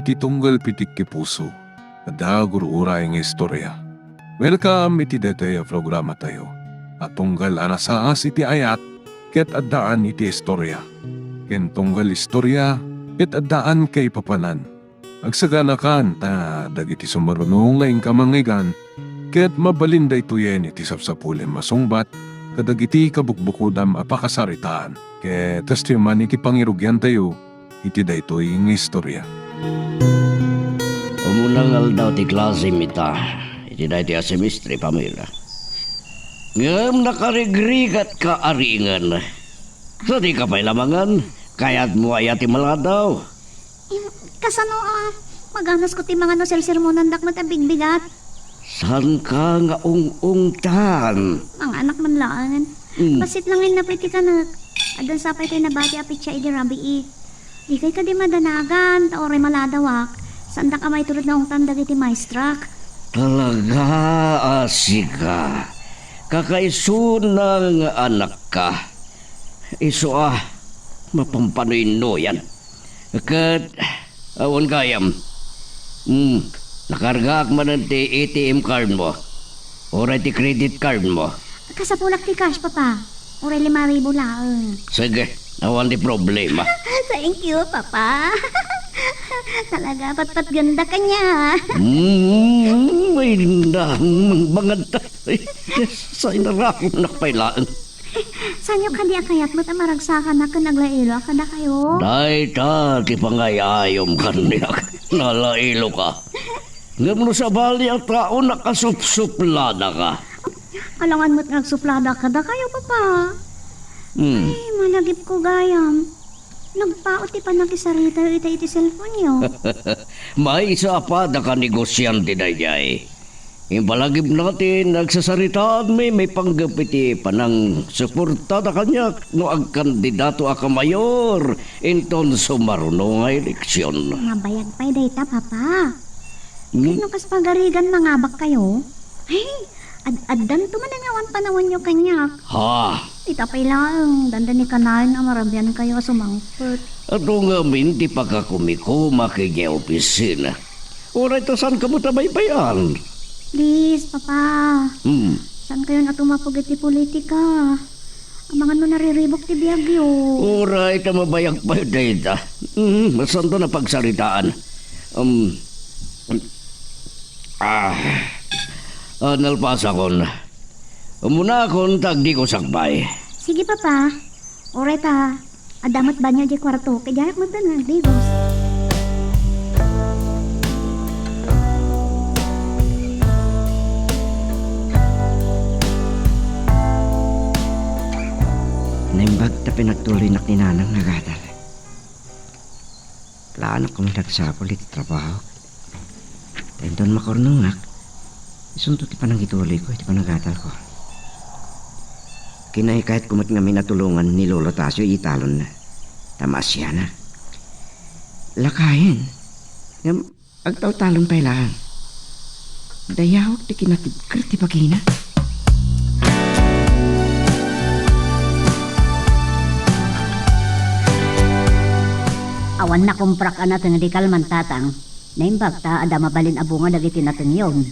iti tunggal pitik ki puso. Ada gurura yung istorya. Welcome iti detaya programa tayo. At tunggal anasaas iti ayat, ket addaan iti istorya. Ken tunggal istorya, ket addaan kay papanan. Agsaganakan ta dagiti sumarunong laing kamangigan, ket mabalinda ituyen iti sapsapulen masungbat, kadagiti kabukbukudam apakasaritaan. Ket testiman iti pangirugyan tayo, iti daytoy ng istorya. Umunangal daw ti klase mita, iti dahi ti asemestre pamila. Ngam nakarigrigat ka aringan. So di ka pa'y lamangan, kaya't mo ay ati maladaw. Kasano maganas ko ti mga no sel-sermonan dak matabigbigat. San ka nga ung-ungtan? Ang anak man laan. Basit lang yung napiti ka na. Adan sapay tayo nabati apit siya idi rabi Di kay ka di madanagan, taoray maladawak. Saan da ka may tulad na ungtan dagiti maestrak. Talaga, asika. Kakaiso ng anak ka. Iso mapampanoy no yan. Kat, awan kayam. Nakargaak man ang ATM card mo. Oray ti credit card mo. Kasapulak ti cash, papa. Oray 5,000 lang. Sige, awan di problema. Thank you, papa. Talaga, patpat ganda ka niya. May bangad tayo. Sa'y narakong nakapailaan. Saan yung kadi akayat mo't amaragsakan na kanaglailo kada kayo? Day ta, ti pangayayom kaniyak. Nalailo ka. Ngam no sa bali ang tao nakasupsuplada ka. Alangan mo't nagsuplada kada kayo, papa. Ay, malagip ko gayam. Nagpaot ti pa nakisarita iti cellphone nyo. May isa pa da ka negosyante na jay. Yung palagib natin, nagsasaritaan may panggapiti panang suporta da kanya no ang kandidato aka mayor inton sumaruno nga eleksyon. Mabayag pa'y data, papa. Kano kas pagarigan mangabak kayo? Ay, addan tumanan nga wan panawon nyo kanyak. Ha? Itapay lang, dandan ni kanayan ang marabyan kayo sumangpot. Ato nga minti pagkakumikuma kay niya opisina. Oray to saan ka mo tabaybayan? Please, papa. Saan kayo natumapog iti politika? Ang mga no nariribok ti biyagyo. Oray ta mabayag pa yun data. Saan to na pagsaritaan? Nalpasa kon. Muna akong tagdi ko sakbay. Sige, papa. Oray ta. Adamat ba niya di kwarto? Kaya mo ta ng digos. Naimbag ta pinagtuloy na kinanang nagadal. Plano kong nagsapol iti trabaho. Tendon makornungak. Isunto ti panang ituloy ko, iti panagadal ko. Kinay kahit kumat nga minatulungan ni Lolo Tasyo italon na. Tamas siya na. Lakayin. Agtaw-talon pa ilaan. Dayawag ti kinatibkar ti pagina. Awan na kumprak ka natin di kalman tatang. Naimbag ta ada mabalin abunga dagiti natin yun.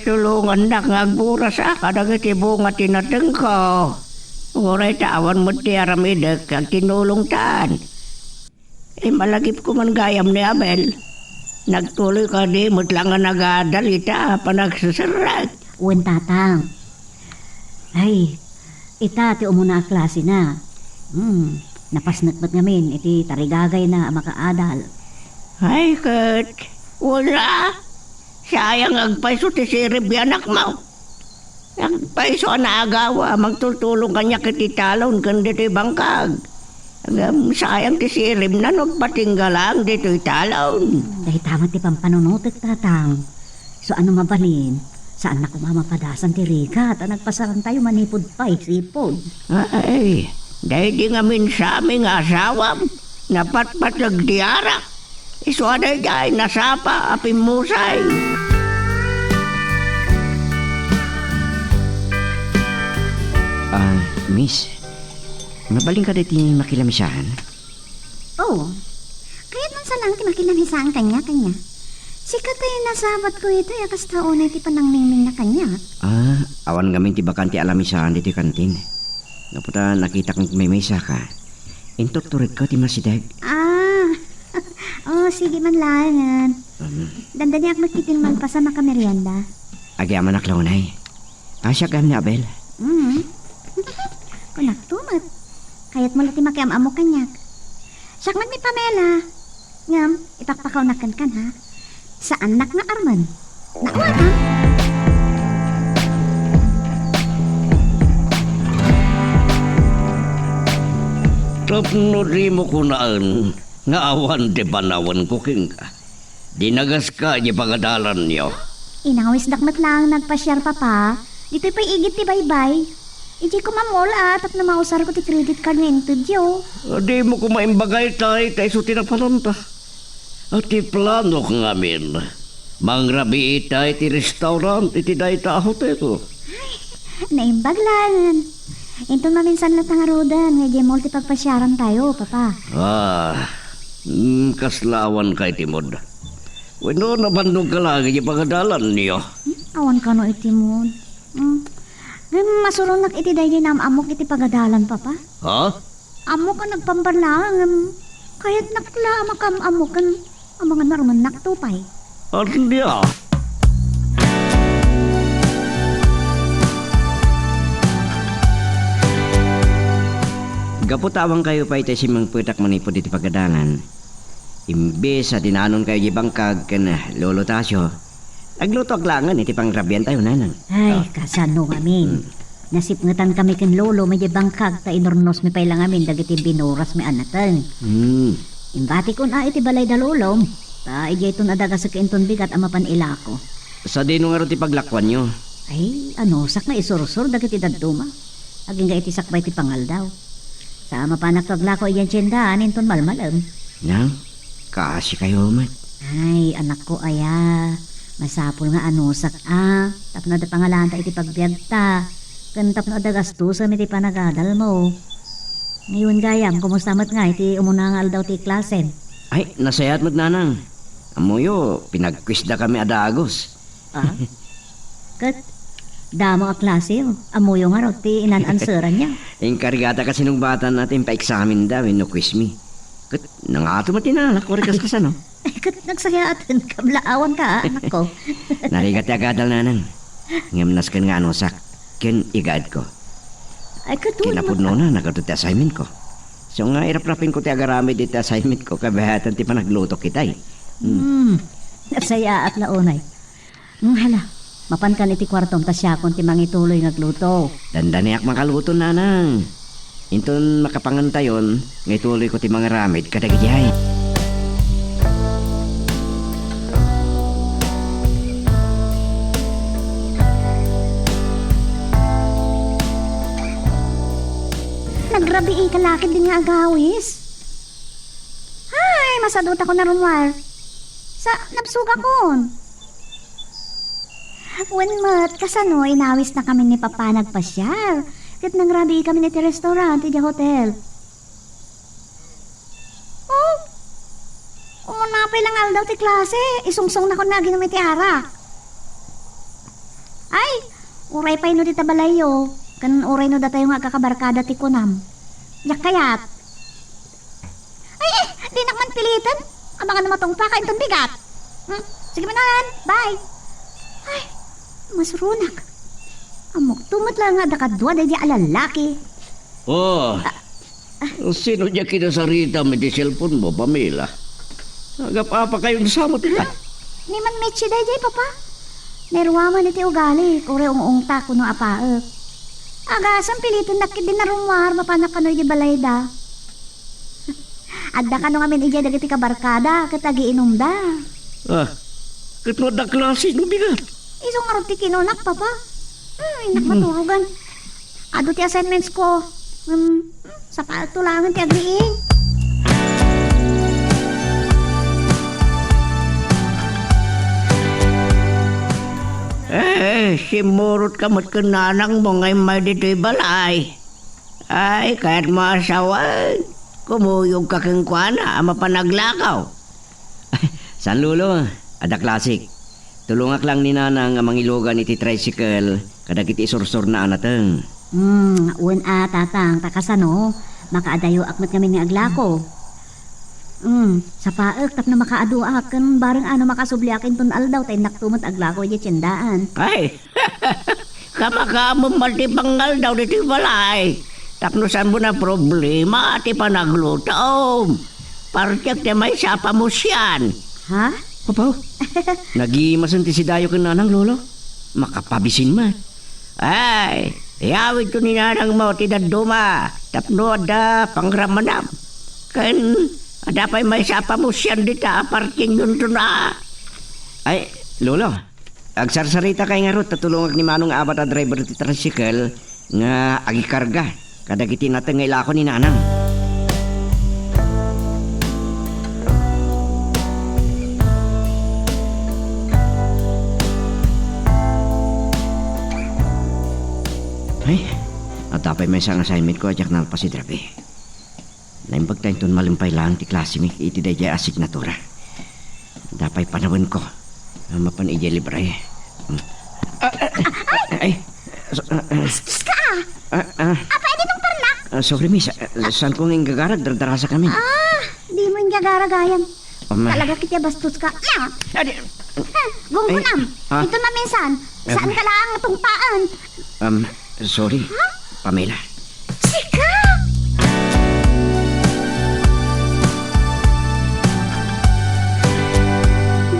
Tulungan na nga agbura sa kadagiti bunga tinateng ko. Uray tawan mo ti aramidek kag tinulong taan. Malagip ko man gayam ni Abel. Nagtuloy ka di mo't lang nga nagadalita panagsasarat. Uwan tatang. Ay, ita ti umuna klase na. Napasnatmat ngamin iti tarigagay na makaadal. Ay, kat, wala. Sayang agpaiso ti sirib yanak mo. Agpaiso na agawa, magtultulong kanya kiti talon kan dito bangkag. Sayang ti sirib na nagpatinggalang dito talon. Dahil tama ti pampanunutik tatang. So ano mabalin? Saan na kumamapadasan ti Rika at nagpasaran tayo manipod pa isipod. Ay, dahil di nga minsami nga asawam. Napatpatag diara. Iswaday jay nasapa apim musay. Miss, mabaling ka dito makilamisahan? Oh, kaya't man Asa lang ti makilangisaan kanya. Sikat tayo nasabat ko ito, yakas taon iti panangmiming na kanya. Awan ngamin ti bakan ti alamisaan dito kantin. Naputa nakita kong may mesa ka. Intot turid ko ti masidag. Sige man langan. Dandan niya magkitin man pa sa makamerienda. Agyaman na klonay. Asya kam ni Abel. Kunak tumat. Kaya't mo lati makiamam mo kanyak. Sakman ni Pamela. Ngam, ipakpakaw na kan ha. Sa anak nga Arman. Nakuha ha? Tapno mo kunaan, nga awan di panawan ko king ka. Dinagas ka niya pagadalan niyo. Inawis dakmat lang nagpasyar papa. Dito'y pa'y igit ti baybay. Iji ko mamula at na mausar ko ti credit card nga intud yo. Di mo ko maimbagay tayo so tinapananta. At ti plano ka ngamin. Mangrabi itay ti restaurant iti day ta hotel. Naimbaglangan. Ito maminsan lang nga rodan. Nga di multi pagpasyaran tayo, papa. Kaslawan kay Timod. Wano nabandog ka lagi yung pagadalan niyo. Awan ka no iti mo. Masurunak iti dahi na amok iti pagadalan, papa. Ha? Amok ka nagpambarlang. Kaya't nakla makam amok kan amangan naruman naktupay. At niya. Gaputawang kayo pa ito simang putak manipod iti pagadalan. Imbes sa dinanon kayo di bangkag kan lolo Tasyo. Nagluto aglangan iti pangrabian tayo nanan. Ay, kasano amin. Nasipngatan kami ken lolo may bangkag ta inornos mi pailang amin dagiti binuras mi anatan. Imbati kun iti balay da lolom. Ta ijayton adaga sa kainton bigat amapan ilako. Sa dino nga ro ti paglakwan nyo. Ay, sak na isursur dagiti daduma. Aging ga iti sakbay ti pangal daw. Sa mapanak paglako iyan tiyendaan inton malmalam. Nang, kasi kayo man. Ay, anak ko aya. Masapul nga sak tapno da pangalanta iti pagbiag ta. Kantap na dagastusan iti panagadal mo. Ngayon gayam, kumusta mat nga iti umunangal daw ti klasen. Ay, nasayat mo't nanang. Amoyo, pinagquiz da kami adagos. Kat, damo a klase yo. Amuyo nga ro ti inan-answeran niya. Inkarigata kasi nung bata natin pa-examine daw, no quiz me. Kat, nangato matinalak ko rikas kasano. Ay, kat nagsayatan, kablaawan ka, anak ko. Narigat ti agadal nanang. Ngamnas kan nga sak. Ken igad ko. Ay, katulad Kinapudno na, nagato ti assignment ko. So nga, iraprapin ko ti agaramid iti assignment ko, kabahatan ti panagluto kitay. Nagsaya at launay. Hala, mapankan iti kwartong tasyakon ti mangituloy ngagluto. Dandaniak makaluto nanang. Inton makapangantayon, ngaituloy ko ti mga ramid kadagijay. Nagrabi kalakid din nga agawis. Ay, masadot ako na rumwar. Sa napsuga kon. When mat, kasano, inawis na kami ni Papa nagpasyal. Kat nagrabi kami niti restaurant, iti hotel. Oh, umunapay lang aldaw ti klase. Isungsong na ko na ginamit ti ara. Ay, uray pa ino ti tabalayo. Kan uray no datayo nga kakabarkada ti kunam. Yak kayat. Ay, di nakman pilitan. Abangan na matong pa kainton bigat. Sige manan, bye. Ay, masrunak. Amok tumat lang nga dakadwa da di alalaki. Sino niya kinasarita may di cellphone mo, Pamela? Agap-apa kayong samot ita. Ni man mechi da di papa. Nerwaman iti ugali. Kure ung-ungta kuno apaek. Agasan pilitin nakit din na rumwar mapanak kanoy di balay da. Adda kano ngamin ija dagiti kabarkada katagi inom da. Kitno da klase no bigat. Isong arot ti kinunak papa. Inak maturugan. Ado ti assignments ko. Sa paltulangan ti agriing. Simurot ka mat kananang mo ngay may dito'y balay. Ay, kahit maasawan, kumuyog ka kang kwana, mapanaglakaw. San Lolo, ada klasik. Tulungak lang ni Nanang nga mangilogan iti tricycle kada kiti isursur na anateng. Uwan tatang, takasano, makaadayo akmat kami nga aglako. Sa paek, tap na makaaduak, kan bareng ano makasubliakin tun aldaw, tay naktumot aglako di tiyandaan. Ay, kamakamo maltipangal daw dito balay. Taknusan mo na problema ati panaglutom. Partiyak na may sapa mo siyan. Ha? Papaw, nagimasanti si Dayo kan Nanang, Lolo. Makapabisin man. Ay, yawid to ni Nanang mo tinaduma. Tapno ada pangramanam. Kan, ada pa'y may sapa mo siyan dita. Parking yun to na. Ay, Lolo, agsarsarita kay nga rot, tatulungag ni Manong abat a driver ti tricycle nga agikarga. Kada kiti natengay lako ni Nanang. Ay, natapay may isang assignment ko ajak nalpas si Drabe. Naimbag tayo itong malimpay lang ti klase mi iti daya asignatura. Dapay panawin ko. Mapan ije libre. Ay, Ka! Pwede mong parlak? sorry miss, saan ko ngayong gagarag dardarasa kami? Di mo yung gagaragayan. Ma- Talaga kita bastos ka. Adi, Gunggunam, Ay, ito na minsan. Saan ka lang tungpaan? sorry, Pamela. Sika!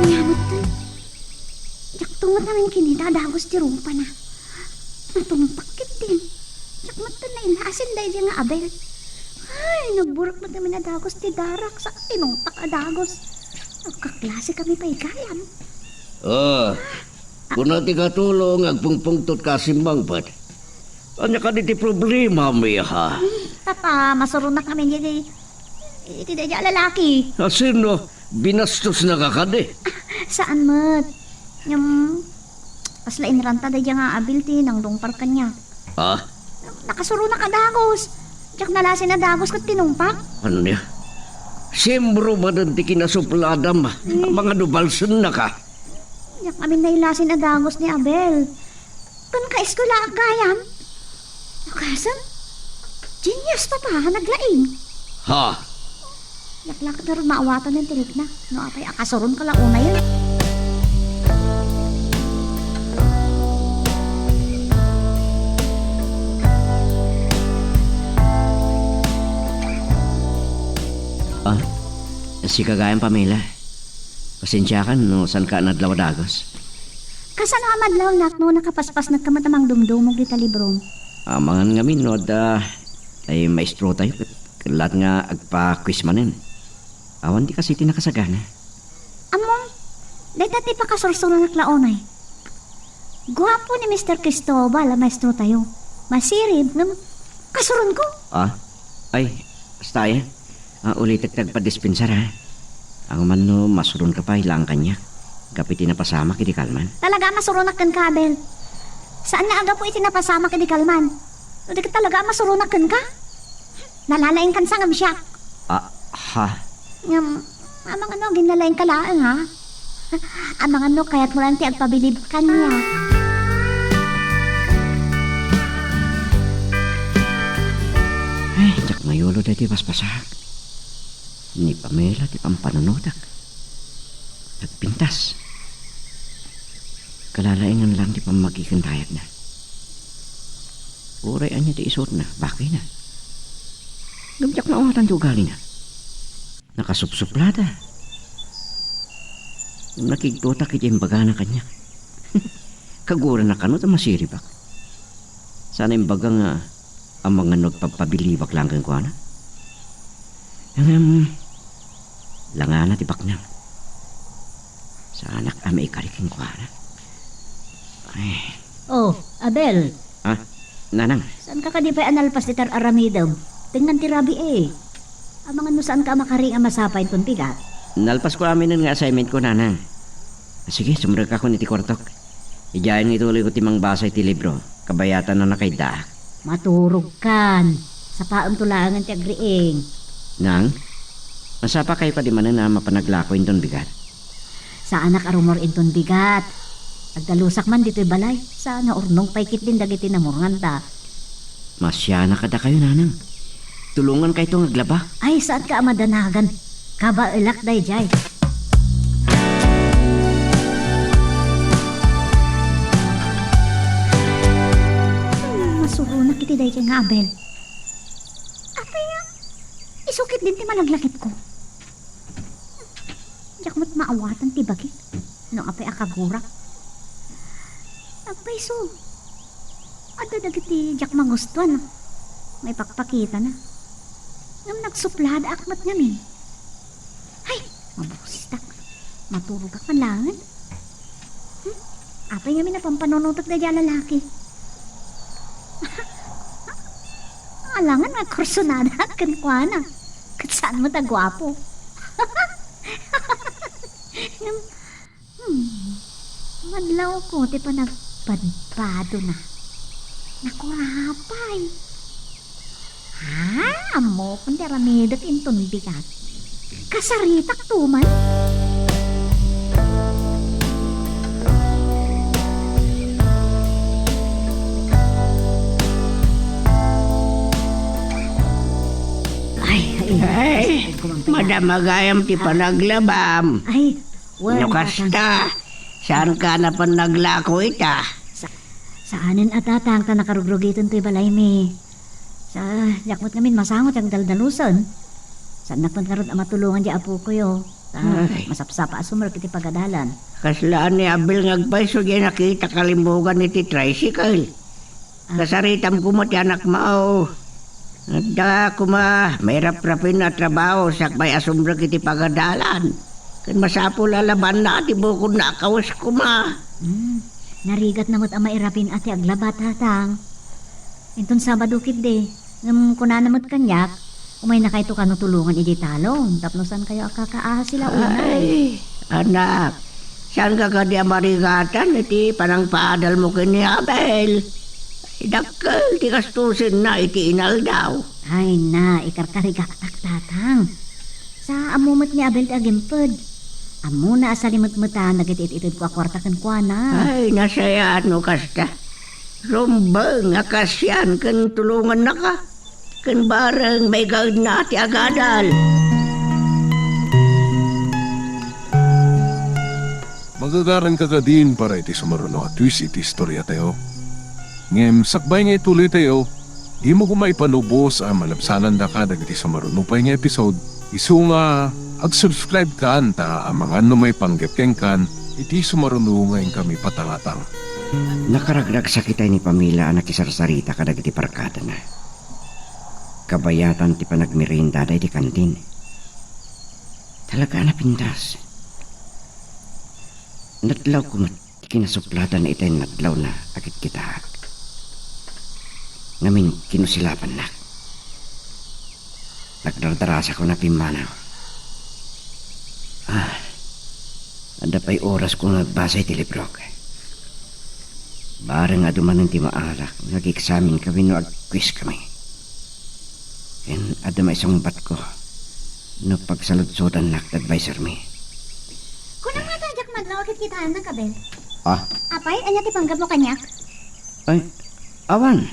Niyamot to. Jak tungot namin kinita, dagos ti rumpa na. Natumpakit din. Jak mato na ilasin dahil diya nga abel. Ay, nagburak mo namin na dagos ti darak sa tinungpak a dagos. Nagkaklase kami pa ikayam. Kung natin katulong, agpungpungtot kasimbang pat. Anya ka di problema mi ha? Tata, masuro na kami niya. Iti dahil lalaki. Asino, binastos na kakade. Saan mat? Yung paslain ranta da nga abilti nang dungpar kanya. Ha? Nakasuro na kadagos. Diyak nalasin na dagos kat tinumpak. Ano niya? Siyembro ba danti kinasupladam? Mga dubalsun na ka. Diyak amin nailasin na dagos ni Abel. Kan ka-eskola agayam. Nakasan? Genius pa pa, naglaing. Ha? Diyak lakad na rin maawatan ng tirik na. No, apay akasoron ka lang una yan. Si kagayang Pamela. Pasensya ka no, saan ka nadlaw dagos? Kasan nga madlaw nak no nakapaspas nagkamatamang dumdumog di talibrong. Amangan nga min, no, ay maestro tayo. Lahat nga agpa-quiz manin. Awan di kasi tinakasagana. Among, dahil dati pa kasursuro na klaonay. Guwapo ni Mr. Cristobal, maestro tayo. Masirib, kasuron ko. Ay, basta yan. Ulit tagpa-dispensar ha. Ang man no, masuron ka pa, ilang kanya. Kapit napasama kiti Kalman. Talaga masurunak kan kabel. Saan nga aga po itinapasama ka di Kalman? O di ka talaga masurunak kan ka? Nalalaing kan sa ngam siya. Ha? Amang ano, ginalaing ka laang ha? Amang ano, kaya't mo lang ti agpabilib ka niya. Ay, jak mayulo dati paspasak. Ni Pamela ti pampananutak. Nagpintas. Kalalaingan lang ti pamagkikantayat na. Uray anya ti isot na, bakay na. Gamjak na umatan ti ugali na. Nakasupsuplada. Nakigtutak iti imbaga na kanya. Kagura na kanot ang masiribak. Sana imbaga nga ang mga nagpapabilibak lang kang kuwana. Langana ti baknang. Sa anak may ikariking kuwana. Ay. Oh, Abel, Nanang. saan ka kadipay analpas ti aramidam? Tingnan ti Rabi eh. Amangan mo saan ka makaring ang masapay ton pigat? Nalpas ko amin nga assignment ko, Nanang. Sige, sumurag ako ni ti Kortok. Ijayan nga ituloy ko timang basay ti libro. Kabayatan na nakaidaak. Maturog kan. Sa paam tulangan ti agriing. Nang, masapa kayo pa di man na mapanaglakoy ton bigat. Saan nakarumor inton bigat. Agdalusak man dito'y balay. Sana urnong paikit din dagiti namurngan ta. Masya na kada kayo, nanang. Tulungan kayo itong aglaba. Ay, saan ka amadanagan? Kabailak day jay. Masuro na kiti day jay nga Abel. Apay nga, isukit din ti malaglakit ko. Diyak mo't maawatan ti bagit. No apay akagurak. Apay so. Ada dagiti diyak mangustuhan. May pakpakita na. Ngam nagsuplad akmat ngamin. Ay, mabustak. Matulog ka panlangan. Apay ngamin na pampanonotot na dyan lalaki. Alangan nga kursunada kan kuana. Katsaan mo tagwapo. Madlaw ko, ti pa nagpadpado na. Nakurapay. Ha, amo kung deramidat inton bigat. Kasaritak tuman. Ay, madamagayam ti panaglabam. Ay, No kasta, saan ka na pa naglako ita? Saanin atatang ta nakarugrugiton to'y balay mi. Sa yakmot ngamin masangot ang daldaluson. Saan nakpan karot ang matulungan di apo ko yo. Ay. Masapsapa asumar kiti pagadalan. Kaslaan ni Abel ngagpaiso di nakita kalimbugan ni ti tricycle. Kasaritam ko mo ti anak mao. Nagda ko may rap-rapin na trabaho sakbay asumbra kiti pagadalan. Kan masapo lalaban na ti bukod na akawas ko Narigat namot ang mairapin ati aglabat hatang. Inton Sabado kidde. Ngam kuna namot kanyak. Umay na kayo to kanutulungan iti talong. Tapnosan kayo akakaahas sila unay. Ay, anak. Saan ka ka di amarigatan iti panang paadal mo kini Abel? Dakkel, ti kastusin na iti inal daw. Ay na, ikarkariga atak tatang. Sa amumot ni Abel ti agimpod. Amo na asalimot-mutan nagitititid ko akwarta kan kwa na. Ay, nasaya no kasta. Rumbang, akasyan, kan tulungan na ka. Kan bareng may gawin na ti agadal. Magagaran ka din para iti sumaruno at twist iti istorya tayo. Ngem, sakbay nga ituloy tayo, di mo kumaipanubos ang malapsanan da ka dagiti sumaruno pa nga episode. Isu nga, ag-subscribe ka anta ang mga may panggapkeng kan, iti sumaruno ngayon kami patalatang. Nakaragdag sa kita ni Pamila anak isarsarita kadag iti parkada na. Kabayatan ti panagmirinda day di kantin. Talaga na pindas. Natlaw ko mat kinasuplatan na itay natlaw na akit kita. Ngamin kinusilapan na. Nagdardarasa ko na pimanaw. Ada pa'y oras ko nagbasa iti librok. Barang aduman ti maalak, nag-examine kami no ag-quiz kami. And ada may isang bat ko, no pagsaludsutan nak advisor mi. Kunang nga tajak madlaw akit kitaan ng kabel. Ah, Apay, anya ti panggap mo kanyak? ay, awan.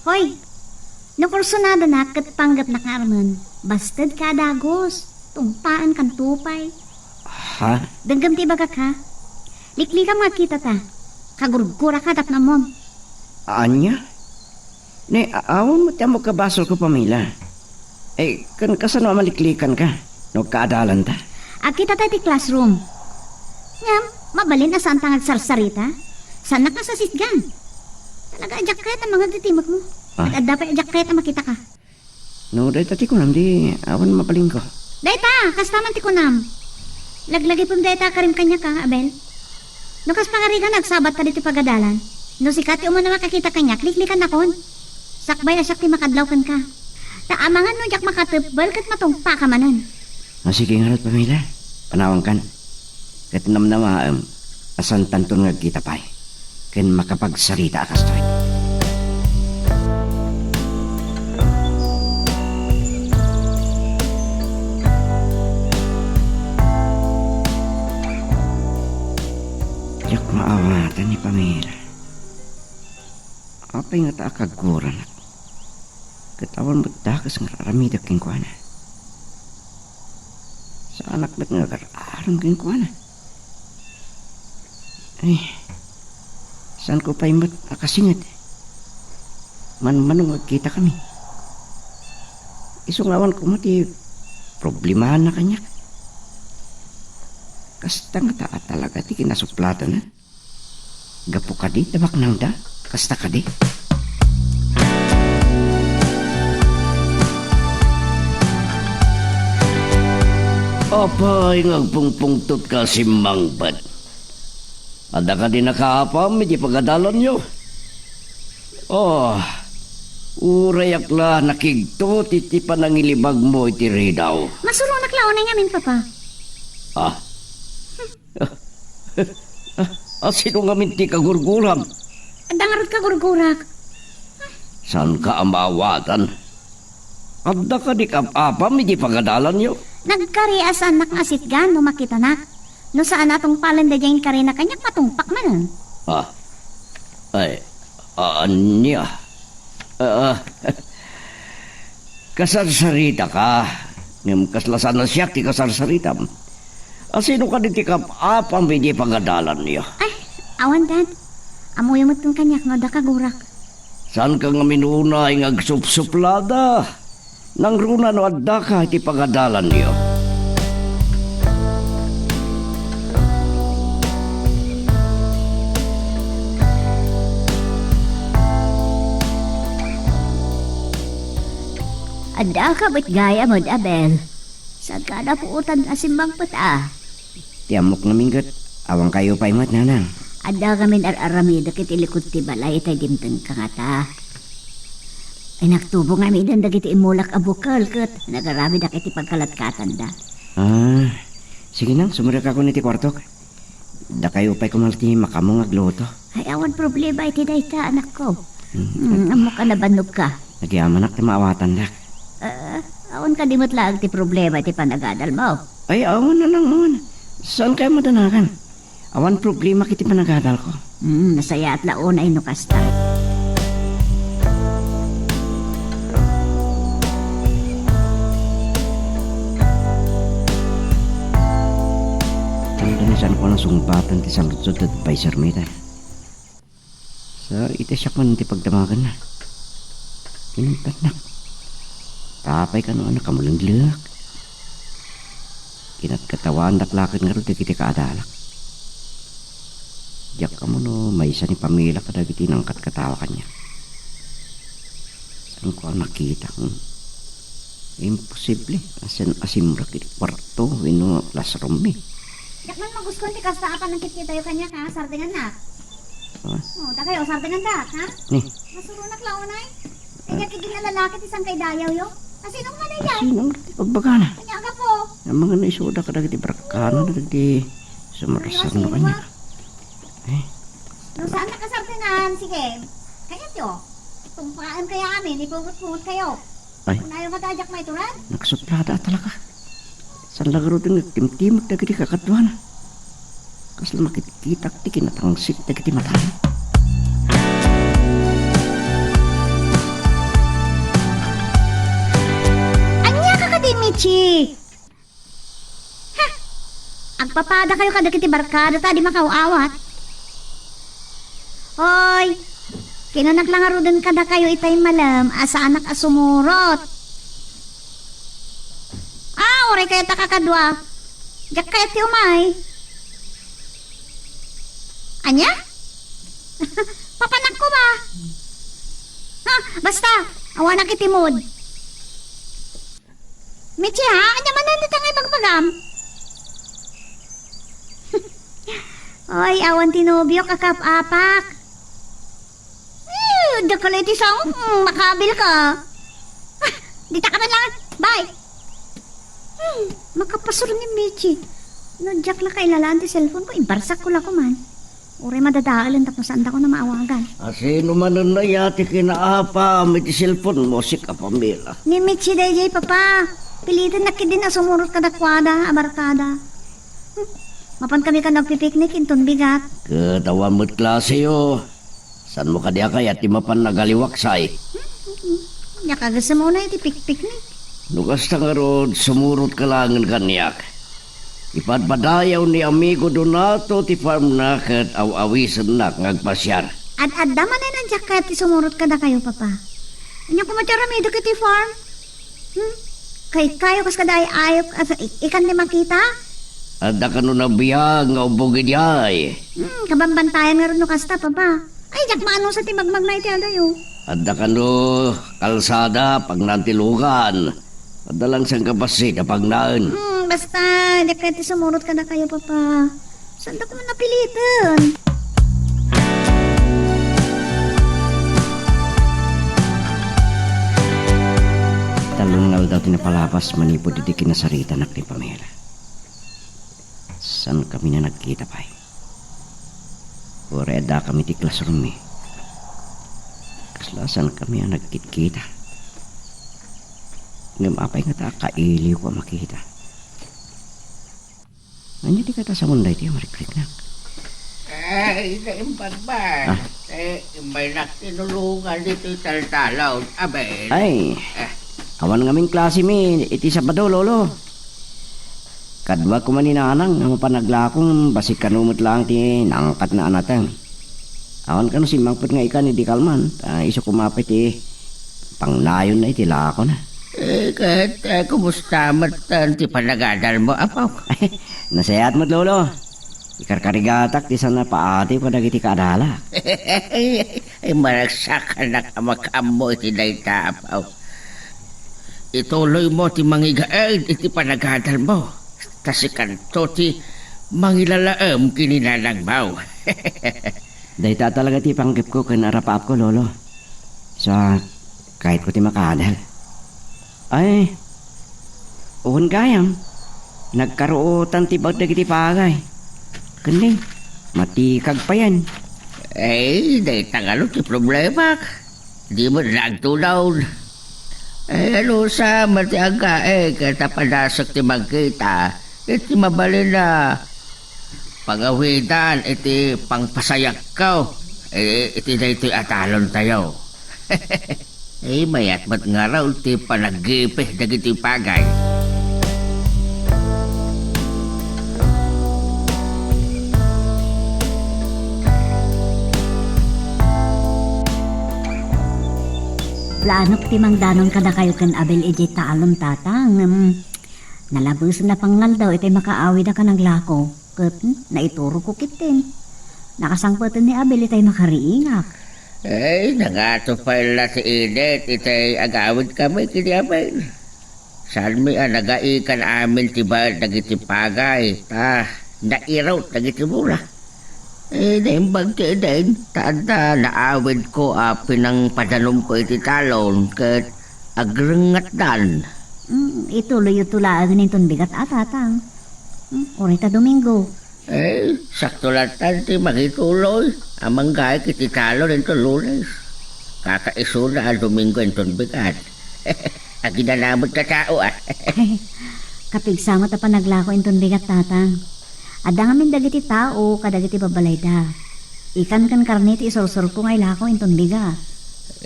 Hoy, nakursunada na kat panggap na karman. Bastad ka dagos. Tumpaan kan tupay. Ha? Dagam ti bagak ha. Likli ka makita ta. Kagurgura ka tap na mom. Anya? Ne, awan mo tiyan mo kabasol ko Pamila. Eh, kan kasano maliklikan ka? No kaadalan ta? Akita tayo ti classroom. Ngam, mabalin na saan tangag sarsarita? Saan na ka sa sitgan? Talaga jacket ang mga titimot mo. Ah? At dapat jacket ang makita ka. No, dahil tati ko nam, di awan mapaling ko. Dayta, kastaman ti kunam. Laglagi pong dayta karim kanya ka, Abel. No kas pangarigan nagsabat ta dito pagadalan. No sikati mo na makakita kanya, kliklikan na kon. Sakbay na sakti makadlawkan ka. Taamangan no jak makatubal kat matungpa ka manan. Sige nga rat Pamila, panawang kan. Kat namnama, asan tanton nga kita pa'y. Ken makapagsarita akas tayo. apay nga taa kagura na. Katawan mo't dakas nga raramidag king kuana. Sa anak ba't nga kararam king kuana? Ay, saan ko pa'y mo't akasingat? Man-manong magkita kami. Isungawan ko mati problemahan na kanya. Kasta nga taa talaga ti kinasuplatan na. Gapo ka di, tabak nang da. Kasta ka di. Apay ngagpungpungtot ka si Mangbad. Ada ka din nakaapam, hindi pagadalan nyo. Oh, urayak la nakigto, titipan ang ilibag mo iti ridaw. Masurong naklaunay ngamin, Papa. Ah. Sino nga minti ka gurguram? Dangarot ka gurgurak. Saan ka amawatan? Adda ka di kapapam, hindi pagadalan nyo. Nagkarias anak nga sitgan, no makita na. No saan atong palanda dyan kari na kanyak matungpak man. Ah. Ay, anya. Kasarsarita ka. Ngam kaslasan na siya, ti kasarsarita. Sino ka di ti kapapam, hindi pagadalan niyo? Ay, awan dad. Amoy mo itong kanyak no da kagurak. Saan ka nga minuna ay ngagsup-suplada? Nang runa no adda ka iti pagadalan niyo. Ada ka ba't gaya mo, Abel? Saan ka na puutan na simbang pata? Tiamok na minggat. Awang kayo pa'y mat nanang. Ada kami ararami dakit ilikod ti balay itay dimtang kangata. Ay nagtubo nga mi dan dagiti imulak abukal kat nagarami dakit ipagkalatkatan da. Ah, sige nang, sumurak ako niti kwartok. Da kayo pa'y kumalti makamong agluto. Ay awan problema iti dayta anak ko. Amo ka nabanog ka. Nagyaman ak ti maawatan dak. Awan ka dimot lang ti problema iti panagadal mo. Ay, awan na lang awan. Saan kayo madanagan? Awan problema kiti panagadal ko. Nasaya at laon ay nukasta. Saan ko ng sungbatan ti saludsod at paisar mita. Sa itasyak man ti pagdamagan na. Kinuntat na. Tapay ka noon na kamulanglak. Kinatkatawan daklakit nga rin ti kiti kaadalak. Diyak ka mo no, may isa ni pamilya ka dagiti ng katkatawa kanya. Saan ko ang nakita kung imposible. Asimrak iti kwarto, ino classroom eh. Yakman maguskon ti kasta apan ng kit tayo kanyak ha, sardingan na. Ah, Oh, da kayo, sardingan da, ha? ni, Masuro naklaunay. Kanya kigin na lalaki ti isang kay dayaw yo. Asinong manay yan? sinong pagbagana? Kanya aga po. Ang mga naisuda ka dagiti barakano, dagiti sumarasan no kanya. Eh, No saan nakasardingan? Sige. Kanya tiyo. Tumpaan kaya amin, ipungot-pungot kayo. ay, Kung ayaw matadyak may turan. nakasuplada talaga. San lagaro din nagtimtimag dagiti kakadwana. Kasla makikitak ti kinatangsik dagiti matahan. Anya ka ka din, Michi? Ha? Agpapada kayo kada kiti barkada ta di makauawat. Hoy, kinanaglang din kada kayo itay malam asa anak asumurot. Oray kayo takakadwa. Diyak kayo ti umay. Anya? Papanak ko ba? Ha, basta, awanak itimod. Michi ha, anya man nandito ngay bagbagam. Oy, awan tinobyo kakap-apak. Dakalay ti sang, makabil ka. Dita ka na lang, bye. Makapasuro ni Michi. No, Jack la kailalaan ti cellphone ko, ibarsak ko lang ko man. Uri madadaalan tapos saan ko na maawagan. Sino man na yati kinaapa, may ti cellphone mo, si kapamila. Ni Michi day papa. Pilitin na kidin na sumurot ka dakwada, abarkada. Mapan kami ka nagpipiknik, inton bigat. Katawan mo't klase yo. San mo kadiya kaya ti mapan nagaliwaksay? Nakagasa mo na iti pikpiknik. Nukas nga rod, sumurot ka langan kanyak. Ipadpadayaw ni amigo Donato ti farm na kat aw-awisan na ngagpasyar. At daman na nandiyak ka ti sumurot ka na kayo, papa. Inya ko matyaramido kiti farm. Kayo kas kaday ayok at ikan di makita? Adda ka no nabiyag nga ubogid yay. Kabambantayan nga rin no kasta, papa. Ay, jak maano sa timagmag na iti adayo. Adda ka no kalsada pag nantilugan. Adda lang sang kabasi kapag naan. Basta, di ka ti sumurot ka na kayo, papa. Saan da ko man napilitan? Talungal daw tinapalapas manipod iti kinasarita nak ni Pamela. San kami na nagkita pa eh? Oreda kami ti classroom eh. Kaslasan kami ang nagkita. Ngamapay nga ta kailiw ko makita. Anya di kata sa munday ti marikrik na. Ay, naimbag ba? May nakinulungan dito taltalaw. Abay. Ay, awan ngamin klase mi, iti Sabado, lolo. Kadwa ko maninanang, nga mapanaglakong basik kanumot lang ti nangkat na anatang. Awan ka no simangpot nga ikan, di kalman. Iso kumapit pangnayon na iti lako na. Kahit kumusta matan ti panagadal mo, apaw? Nasayat mo't lolo. Ikarkarigatak ti sana paati pa dagiti kadala. Ay, maragsak na kamakamo iti dayta, apaw. Ituloy mo ti mangigaed iti panagadal mo. Kasi kanto ti mangilalaam kininanang baw. Dayta talaga ti panggip ko kan arapaap ko, lolo. Sa kahit ko ti makadal. Ay, uhon kayam. Nagkaruotan ti bagdag iti pagay. Kundi, matikag pa yan. Ay, dayta nga ti problema. Di mo nagtunaw. Ay, ano sa mati aga katapadasok ti magkita. Iti mabalin na pagawidan, iti pangpasayak ka. Iti na ito'y atalon tayo. Ay, mayat mat nga raw ti panagipih dagiti pagay. Planok ti mangdanon ka na kayo kan Abel iti taalon tatang. Nalabos na pangal daw iti makaawi na ka ng lako. Kat naituro ko kitin. Nakasangpatan ni Abel itay makariingak. Ay, nangato pala si Inet. Itay agawid kami kini Abel. Saan mi nagaikan amin tiba dagiti pagay. Nairaw dagiti mura. Naimbag ti din, tanda naawid ko pinang padanom ko iti talon kat agrengat dan. Ituloy tulaan nitong bigat atatang. Orita Domingo. Sakto lang ti magituloy. Amang gaya kiti talon ito lunes. Kakaiso na Domingo itong bigat. Aginanamot ka tao Kapigsama ta pa naglako intong bigat tatang. Ada ngamin dagiti tao, kadagiti babalayda. Ikan kan karniti isorsor ko ngay lako inton biga.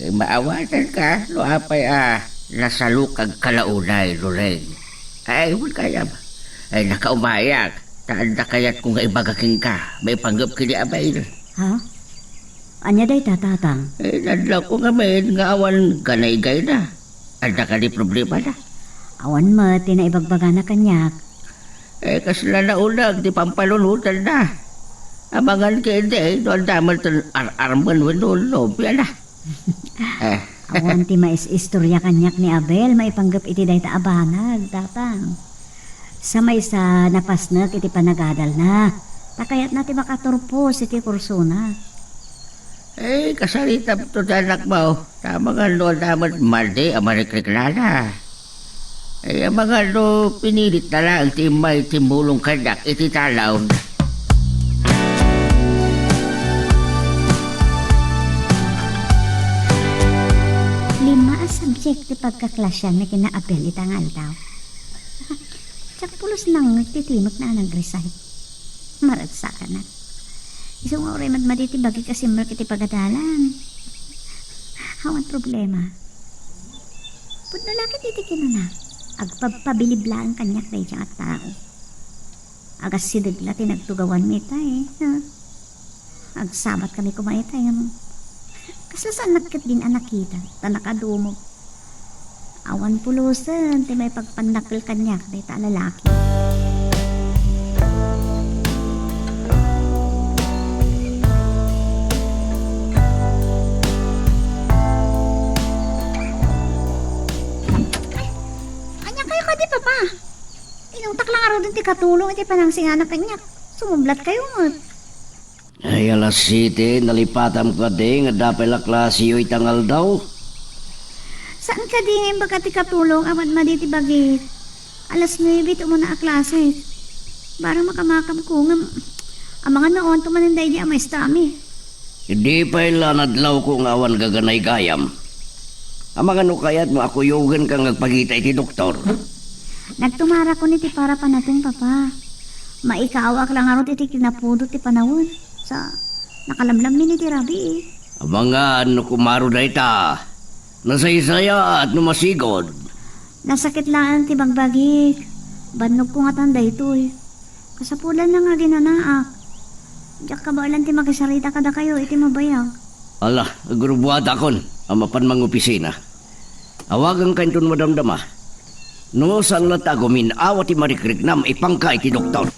Maawatan ka, no apay nasalukag kalaunay, Loreng. Ay, huwag kaya ba? Ay, nakaumayak. Tanda kaya't kung ibagaking ka, may panggap kini abay. Ha? Anya day tatatang? Nadla ko nga may nga awan ganay-gay na. Anda ka di problema na. Awan mo, tinaibagbaga na kanyak. Kasi naulag, di pampalunutan na. Abangan ka hindi, doon daman ito arman winulo, yan na. Awan ti mais istorya kanyak ni Abel, maipanggap iti day taabanag, tatang. Sa may sa napasnak iti panagadal na, takayat natin makaturpos iti kursuna. Kasarita ito anak mo. Tama nga doon daman maldi, amarikriklala. Ang mga pinilit na lang may timulong kandak iti talaw. Lima ang subject ti pagkaklasyan na kina Abel itangal daw. Tsak pulos nang titimok na nag-resign. Maradsa ka na. Iso nga oray madmaditi bagi kasi market pagadalan. Hawan problema. Pud na laki titi kinuna. Agpabiliblaan kanyak na isang at tao. Agas sidagla tinagtugawan mita Ha? Agsabat kami kumaita Kaslasaan nagkat din anak kita. Tanakadumog. Awan pulusan. Ti may pagpanakil kanyak na ita lalaki. Papa, inungtak lang araw din ti katulong iti panangsingan na kanyak. Sumublat kayo mo. Ay, alas 7, nalipatam ka din, nga dapay la klase yo'y tangal daw. Saan ka din baga ti katulong awan maditi bagit? Alas 9 ito mo na a klase. Barang makamakam ko nga. Ang mga noon tumaninday niya may stami. Hindi pa ilan adlaw ko nga awan gaganay gayam. Ang mga nukayat mo ako yogan kang nagpagitay ti doktor. Nagtumara ko niti para pa natin papa. Maikawak lang arot iti kinapudot ti panawon. Sa nakalamlam ni ti Rabi Ang mga kumaro na ita. Nasaysaya at numasigod. Nasakit lang ti bagbagik. Banog ko nga tanda ito Kasapulan na nga ginanaak. Diyak ka ba lang ti magasarita kada kayo iti mabayag. Ala, grubuat akon. Ang mapan mga opisina. Awagang kainton mo damdama. No saan latago minawat ti marikrik nam ipangkay ti doktor.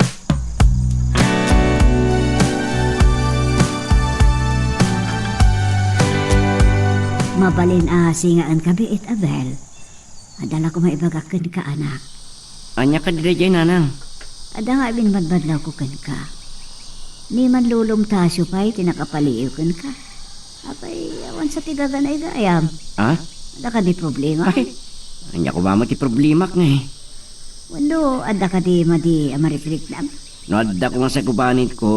Mabalin singaan kabi it Abel. Adala ko maibagakan ka anak. Anya ka didayjay nanang. Ada nga binbadbadlaw ko kan ka. Ni man lulong tasyo pa'y tinakapaliw kan ka. Apay, awan sa tigaganay gayam. Ha? Ada ka di problema. Ay, anya ko mama ti problema nga Walo, ada ka di madi amarikrik na. No, adda ko nga sa kubanit ko,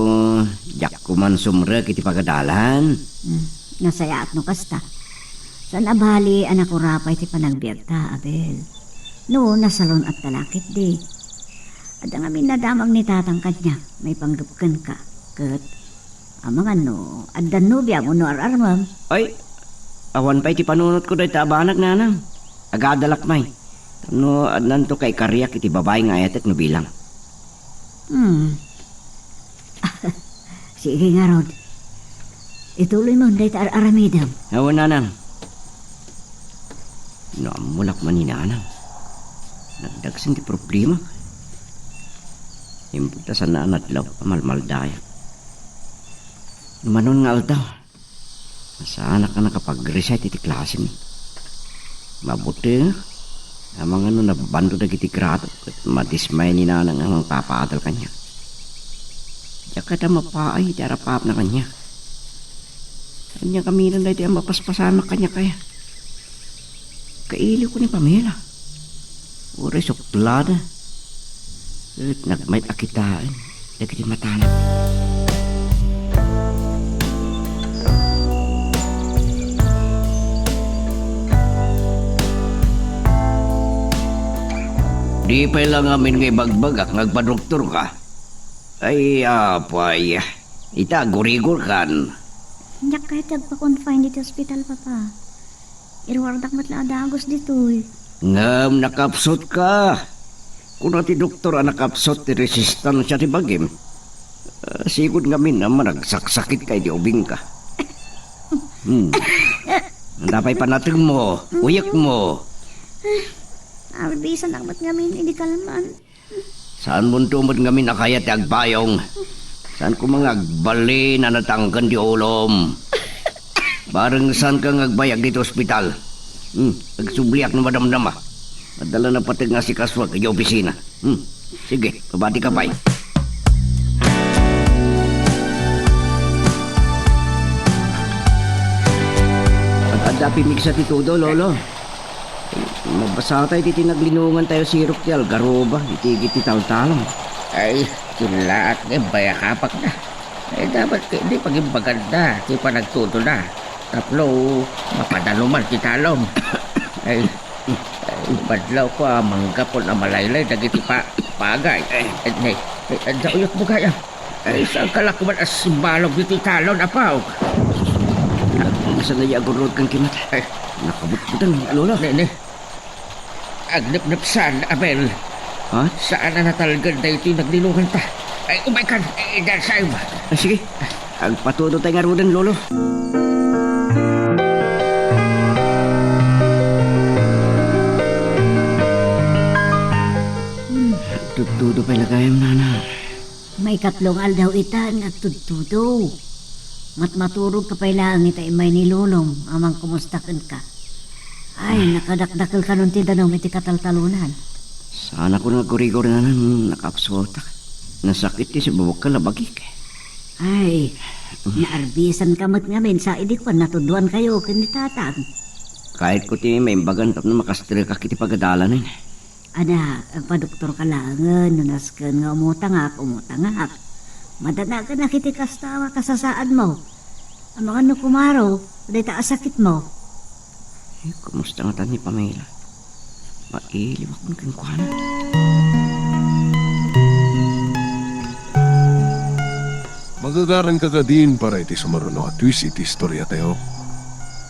jak ko man sumrek iti pagadalan. Nasayaat no kasta. Saan abali anak ko rapay ti panagbiagta, Abel. No, nasalon at talakit di. Ada nga minadamag ni tatang kanya, may panggapkan ka. Kat, amang ano, adda no biya mo no ararmam. Ay, awan pa iti panunot ko dahi tabanag nanang. Agadalak may. No, adnan to kay kariyak iti babae nga ayatek no bilang. Sige nga Rod. Ituloy mo dahi ta aramidam. Awan nanang. No, mulak man ni nanang. Nagdagsan ti problema. Imputa sa naanadlaw, malmaldaya. Numanon nga aldaw. Masana ka nakapag-reset iti klase mi. Mabuti nga. Amang ano nabando na kiti grado at madismay ni nanang ang papaadal kanya. Diya ka na mapaay, di arapap na kanya. Kanya kami na di ang mapaspasan na kanya kaya. Kaili ko ni Pamela. Uri suklada. At nagmait akitaan. Dagiti matalang. Di pa lang amin ngay bagbagak, nagpadoktor ka. Ay, apay. Ita, gurigor kan. Nyak kahit nagpa-confine dito hospital papa. Irwardak matla adagos dito Ngam, nakapsot ka. Kung ti doktor ang nakapsot, ti resistan siya ti bagim. Sigod ngamin naman, nagsaksakit kay di ubing ka. Dapay panatag mo, uyak mo. Arbisan ang mat ngamin, hindi kalman. Saan mo tumod ngamin nakaya ti agbayong? Saan ko mga agbali na natangkan di ulom? Barang saan ka agbayag dito ospital? Nagsubliak na madamdama. Madala na patag nga si Kaswag kay opisina. Sige, kabati ka pa'y. Pag-adapi mix sa titudo, lolo. Magbasa tayo iti naglinungan tayo sirop ti algaroba. Itigit ti taltalong. Ay, kinlaat nga bayakapak na. Dapat hindi paging maganda. Di pa nagtuto na. Taplo, mapadaluman ti talong. Ay, badlaw ko manggapon na malaylay. Dagiti pa, pagay. Sa uyot mo kaya. Ay, saan ka lakuman as balog dito talon, apaw? Saan na yagurod kang kimat? Ay, Nakabutbutan, Lola. nene. Agnap-napsan, Abel. Ha? Saan na natalagad na ito yung naglinungan ta? Ay, umaikan, dahil sa'yo. Sige, ang patuto tayo nga rodan, Lolo. Tutudo pa ilagayam, Nana. May katlong aldaw itan at tudtudo. Maturog ka pa ilang ita imay ni Lulong, amang kumustakan ka. Ay, nakadakdakal ka nun tindanong iti kataltalunan. Sana ko nagkurigor na nang nakapsuotak. Nasakit ti si bubok ka labagik. Ay, naarbisan kamot ngamin sa idikwan natuduan kayo kanitatang. Kahit ko ti may imbagan tap na makastre ka kiti pagadalan eh. Ada, ang padoktor ka lang, nunaskan nga umutangak. Madanagan na kiti kastawa kasasaan mo. Ang mga nukumaro, dahil sakit mo. Eh, kumusta nga tani Pamela? Mailiwak mo kang kuhana. Magagaran ka din para iti sumaruno at twist iti istorya tayo.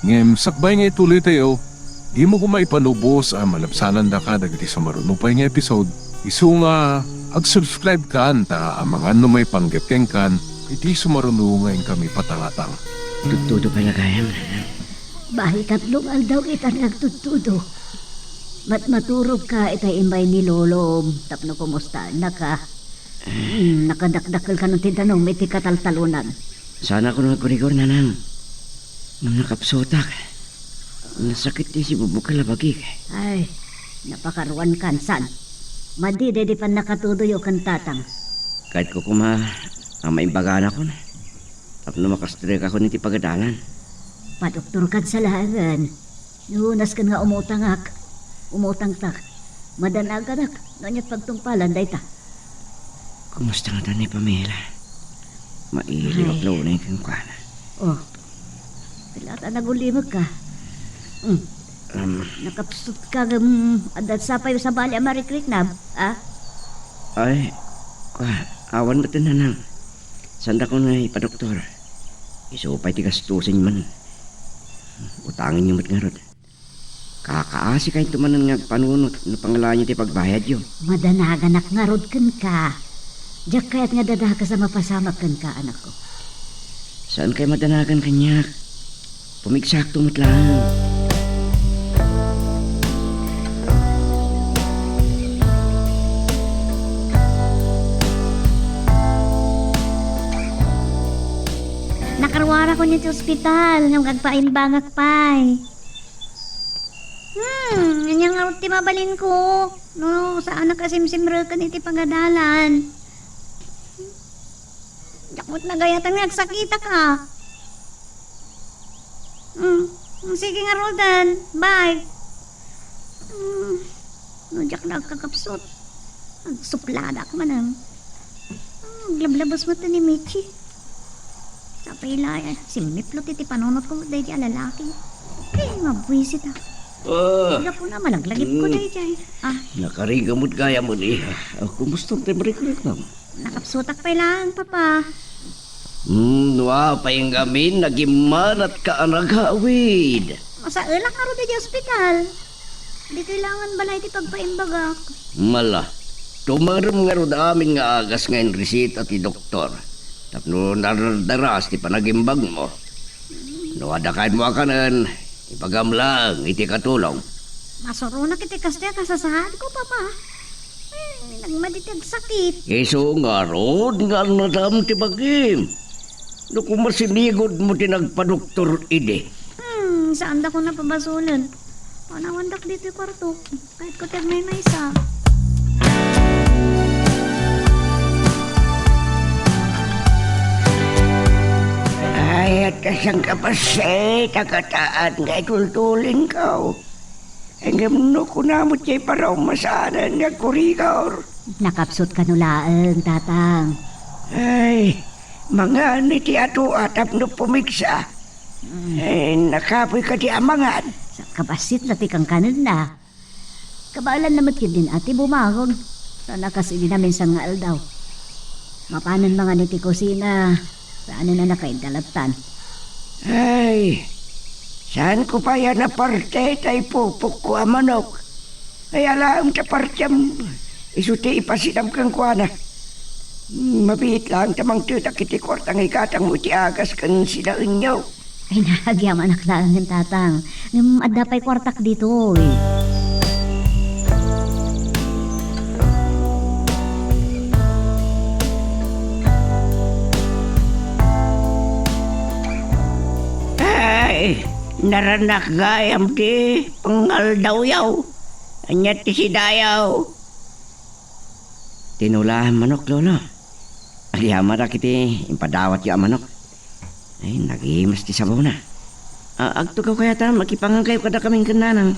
Ngem, sakbay nga ituloy tayo, di mo kumaipanubos ang malabsanan da ka dagiti sumaruno pa nga episode. Isu nga, ag-subscribe ka ta ang mga may panggapkeng kan, iti sumaruno ngayon kami patangatang. Tutudo pa ilagayam. Bahay katlong aldaw itan nagtutudo. Maturog ka itay imay ni Lolom, tapno kumusta na ka. Nakadakdakal ka nung tintanong, may tikataltalunan. Sana ko nagkurigor na nang. Nung nakapsotak. Nasakit ti si bubok ka labagik. Ay, napakaruan kansan. Madide di pa nakatudoyo kan tatang. Kahit ko kuma, ang maimbagan ako na. Tapno makastre ka ko niti pagadalan. Padoktor ka sa lahangan. Nuhunas ka nga umutangak. Umutangtak. Madanaganak. Nanyat pagtungpalan, day ta. Kumusta nga tani Pamela? Mailiwak na unay kang kuhana. Oh, pilata nagulimag ka. Nakapsut ka adat sapay sa bali Amerikrik na, ah? Ay, awan mo na nang. Sanda ko na ipadoktor. Isupay ti gastusin man. Utangin niyo mat nga rod. Kakaasi kayo tumanan nga panunot na pangalan niyo ti pagbayad yun. Madanaganak nga rod kan ka. Diyak kaya't nga dadah ka sa mapasamak kan ka, anak ko. Saan kayo madanagan kanya? Pumigsakto mo't lang. Nakarwara ko niya sa ospital, nang kagpaimbangak pa'y. Yan nga ti mabalin ko. No, saan nakasimsimre ka niti pagadalan. Dakot na gayatan nga, nagsakita ka. Sige nga, Roldan. Bye. No, jak na kakapsot. Nagsuplada ka man ang. Glablabas mo ito ni Michi. Sa pila, si Miplot iti panunot ko dahil di alalaki. Okay, mabwisit ah. Wala po na, malaglagip ko dahil dyan. Nakarigamot kaya mo ni. Kumusta ang tembriklik mo? Nakapsutak pa ilang, Papa. Nuwa pa yung gamin, nagiman at kaanagawid. Masailak nga ro di ospital. Di kailangan balay ti pagpaimbagak. Mala, tumaram nga ro amin nga agas ngayon resita ti doktor. Tapno naradaras ti panagimbag mo. Nuwadakain mo akanan, ipagamlang, iti katulong. Masuro na kiti kasya kasasahan ko, Papa. Nagmaditag sakit. Iso nga rod nga nadam ti bagim. No kumasinigod mo tinagpa-doktor ide. Saan da ko na pabasulan? Panawandak dito yung kwarto. Kahit ko may isa. Ay, at kasang kapasay, takataan nga itultulin ka. Ang no ko na mo tiyay para umasanan nga kurigor. Nakapsut ka nulaan, tatang. Ay, mga niti ato atap no pumigsa. Ay, nakapoy ka di amangan. Sa kabasit na tikang kanan na. Kabalan naman yun din ati bumangon. Sa nakasigin namin sa nga aldaw. Mapanan mga niti kusina. Saan na nakaidalatan? Ay, saan ko pa yan na parte tay pupuk ko ang manok? Ay alam ta partyam, isuti ipasidam kang kuana. Mabit lang tamang tutak iti kwartang ikatang uti agas kan sila inyo. Ay nahagyam anak lang ng tatang. Adda pa'y kwartak dito eh. Ay, naranak gayam di pengal daw yaw. Anyat ti si dayaw. Tinulahan manok, lolo. Aliyama ra kiti impadawat yung manok. Ay, nagimas ti sabaw na. Agto ka kaya ta, makipangang kayo kada kaming kananang.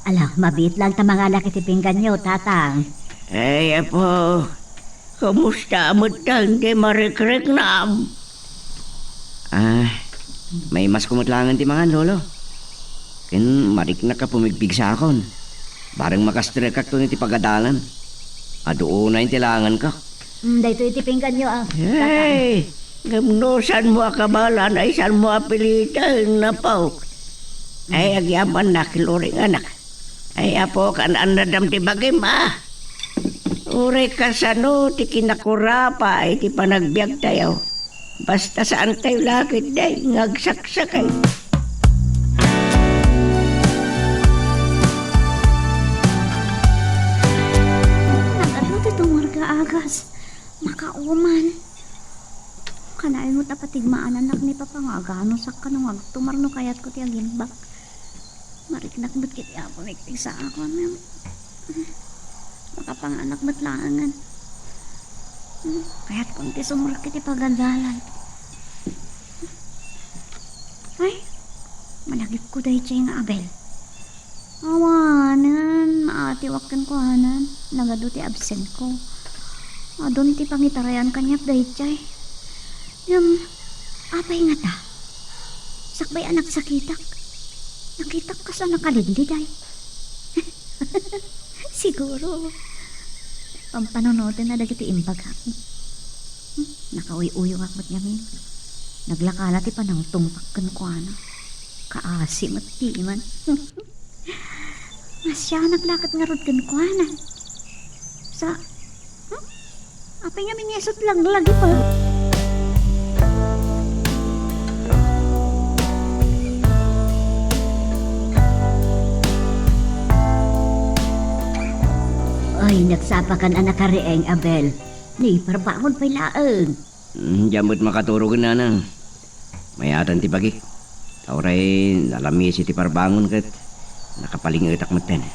Alam, mabit lang ta mga laki ti pinggan nyo, tatang. Ay, apo. Kumusta mo di marikrek na? May mas kumutlangan ti mga lolo. Ken marik na ka pumigbig sa akon. Barang makastrek kak to ni ti pagadalan. Adoon na yung tilangan ka. Dahito iti pinggan nyo, tatang. Hey, gamnosan mo akabalan ay saan mo apilitan na po. Ay, agyaman na kiluring anak. Ay, apo, kanaan na dam ti bagay ma. Ure ka sa no, ti kinakurapa ay ti panagbiag tayo. Basta saan tayo lakit day, ngagsaksakay. Nag-ano ti tumarga agas. Makauman. Kanain mo tapatigmaan anak ni Papa nga agano sa kanong agtumarno kayat ko ti agimbak. Mariknak mo't kiti ako niktig sa ako. Makapanganak mo't langan. Kaya't kunti sumurk kiti pagandalan. Ay, malagip ko dahi siya nga Abel. Awanan, maatiwakan ko hanan. Nagado ti absent ko. Adon ti pangitarayan kanyap dahi siya. Apay nga ta. Sakbay anak sakitak. Nakitak ka sa nakalidlid ay. Siguro. Pampanonotin na dagiti imbag ha. Nakauy-uyong akmat yamin. Naglakala ti pa ng tungtakkan ko ana. Kaasim at timan. Masya naglakat nga rod kan ko ana. Sa... Apay nga minyesot lang lagi pa. Ay, nagsapakan anak karieng, Abel. Ni, parbangon pa'y laeng. Jamot makaturugan na nang. Mayatan ti bagik. Tauray, nalami si ti parbangon kat. Nakapaling itak maten.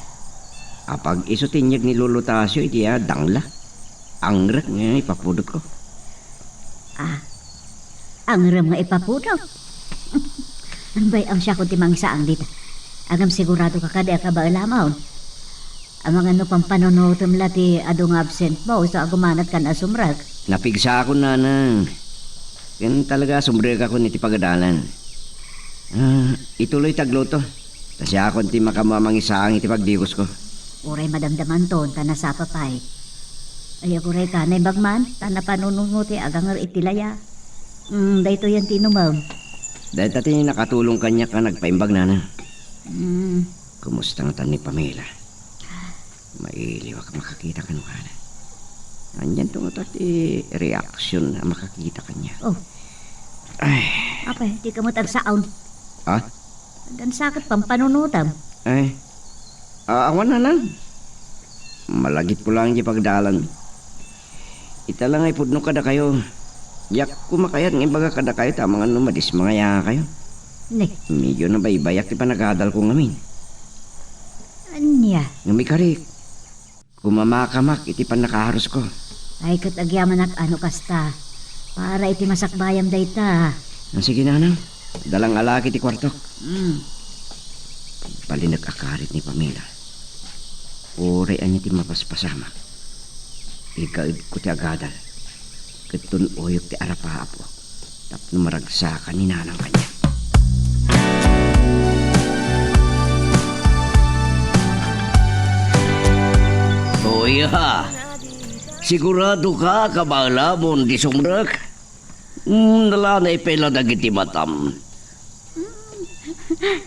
Apag iso tinyag ni Lolo Tasyo, iti dangla. Angrak nga ipapudot ko. Ang ram nga ipapudot. Ang bay ang siya kung timang saang dita. Agam sigurado ka kada ka ba alamaw. Ang mga ano pang panonotom lati adong absent mo sa agumanat ka na sumrag. Napigsa ako na nang. Yan talaga sumbreg ako ni ti pagadalan. Ituloy tagloto. Kasi ako ti makamamang iti pagdigos ko. Uray madamdaman ton, tanasa papay. Ay ako ray ka, naibagman, tana panununguti agang itilaya. Dahito yan tinumam. Dahil tati nakatulong kanya ka nagpaimbag na na. Kumusta nga tan ni Pamela? Mailiw ka makakita ka nung kana. Andyan to nga ti reaction na makakita ka niya. Oh. Ay. Apay, di ka mo tagsaon. Ha? Dan sakit pang panunutam. Ay. Awan na lang. Malagit ko lang di pagdalan. Ita lang ay pudno kada kayo. Yak kumakayat ng ibaga kada kayo tamang ano madis mga ya kayo. Ne, Medyo na baybayak ti panagadal ko ngamin. anya. Ngami karik. Kumamakamak iti panakaharos ko. Ay katagyaman at ano kasta. Para iti masakbayam dayta. Sige nanang. Dalang alaki ti kwarto. Palinag akarit ni Pamela. Uri anya ti mapaspasama. Igaid ko ti agadal. Katun uyok ti arapapo. Tapno maragsakan ni nanang kanya. Kuya, Sigurado ka, kabalamon, di sumrak? Nalanay pala dagiti matam.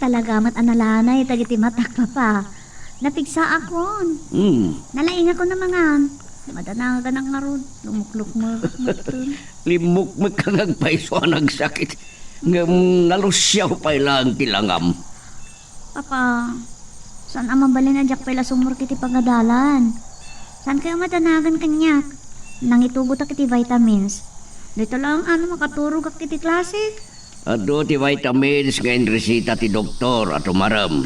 Talaga mat analanay, tagiti matak papa. Napigsa akon. Nalaing ako na mga. Madanagan ang ngarod. Lumukluk mo. Limok magkangagpaiso ang nagsakit. Ngam nalusyaw pa ilang tilangam. Papa, saan ang mabalin na jak pala sumur kiti pagadalan? Saan kayo madanagan kanyak? Nang itugot ak kiti vitamins. Dito lang ano makaturog ak kiti klase. Ado ti vitamins nga resita ti doktor at umaram.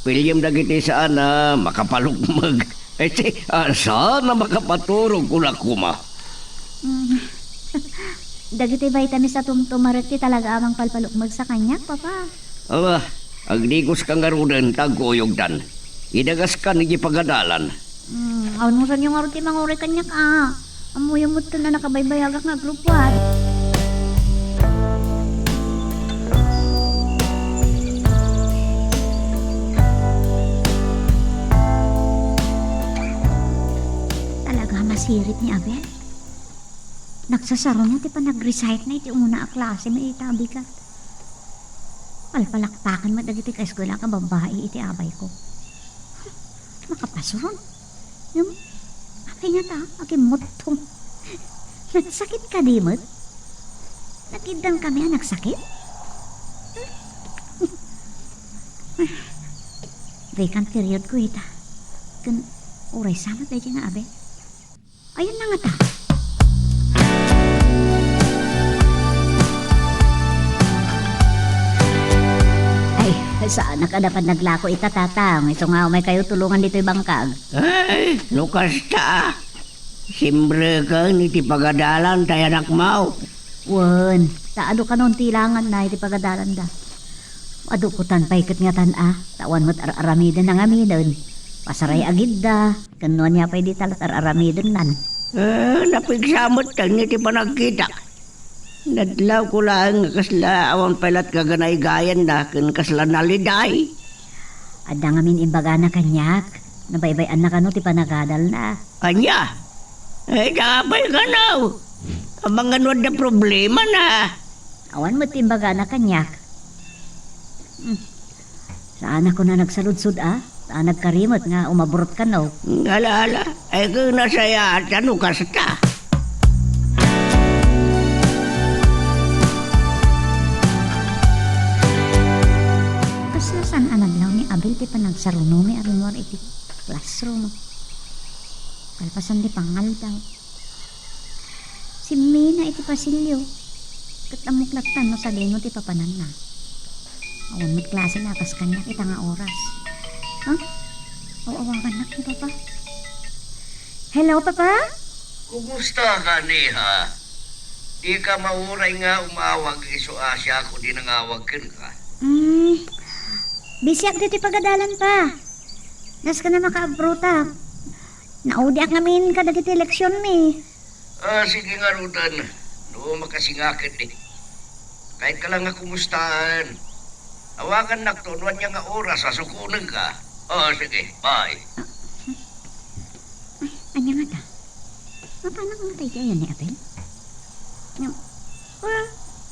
Pilyam dagiti saan na makapalukmag. Saan na makapaturog kula kuma? Dagiti vitamins sa tumtumaret ti talaga amang palpalukmag sa kanyak, papa. Aba, agdigos kang garudan tagkuyog dan. Idagas ka ni pagadalan. Awan mo saan yung arot ti manguri kanyak Amoy mo ito na nakabaybayagak nga grupwat. Talaga masirit ni Abel. Nagsasaro niya ti pa nag-recite na iti umuna a klase may itabi ka. Palpalakpakan mo dagiti ka eskwela ka babae iti abay ko. Makapasuron. Yung apay nga ta, akimotong. Nagsakit ka di mo? Nakidang kami nagsakit? Vacant period ko ita. Kan uray sama tayo nga abe. Ayun na nga ta. Saan na ka dapat naglako itatatang? Ito nga may kayo tulungan dito yung bangkag. Ay, lukas ta. Simbre ka ni ti pagadalan tayo anak mau. Wan, taado ka noon tilangan na iti pagadalan da. Adukutan pa ikot nga tan tawan mo't aramidan ng amidon. Pasaray agid da, kanuan niya pa di talat aramidan nan. Napigsamot ka ni ti panagkita. Nadlaw ko lang kasla awan pelat kaganay gayan na kan kasla naliday. Adda ngamin imbaga na kanyak, nabaybayan na kano ti panagadal na. Kanya? Dabay ka na. Ang mga nuwad na problema na. Awan mo ti imbaga na kanyak. Saan ako na nagsaludsod Saan nagkarimot nga umaburot ka no? Ala, ay kung nasaya at ano kasta. Kaslasan anadlaw ni Abel ti panagsarunumi arimor iti classroom. Kalpasan di pangal daw. Si Mina iti pasilyo. Katamuklatan no sa lino ti papanan na. Awan mo't klase na kas kanya kita nga oras. Awakan na ni Papa. Hello, Papa? Kumusta ka niha? Di ka mauray nga umawag iso asya ako di nangawag ka. Bisyak dito pagadalan pa. Nas ka na makaabruta. Naudi ak ngamin ka dagiti eleksyon mi. Sige nga rudan. No, makasingakit Kahit ka lang nga kumustahan. Awakan na tunuan niya nga oras, asukunan ka. Sige, bye. Anya nga ta? Paano kung tayo yan ni Abel?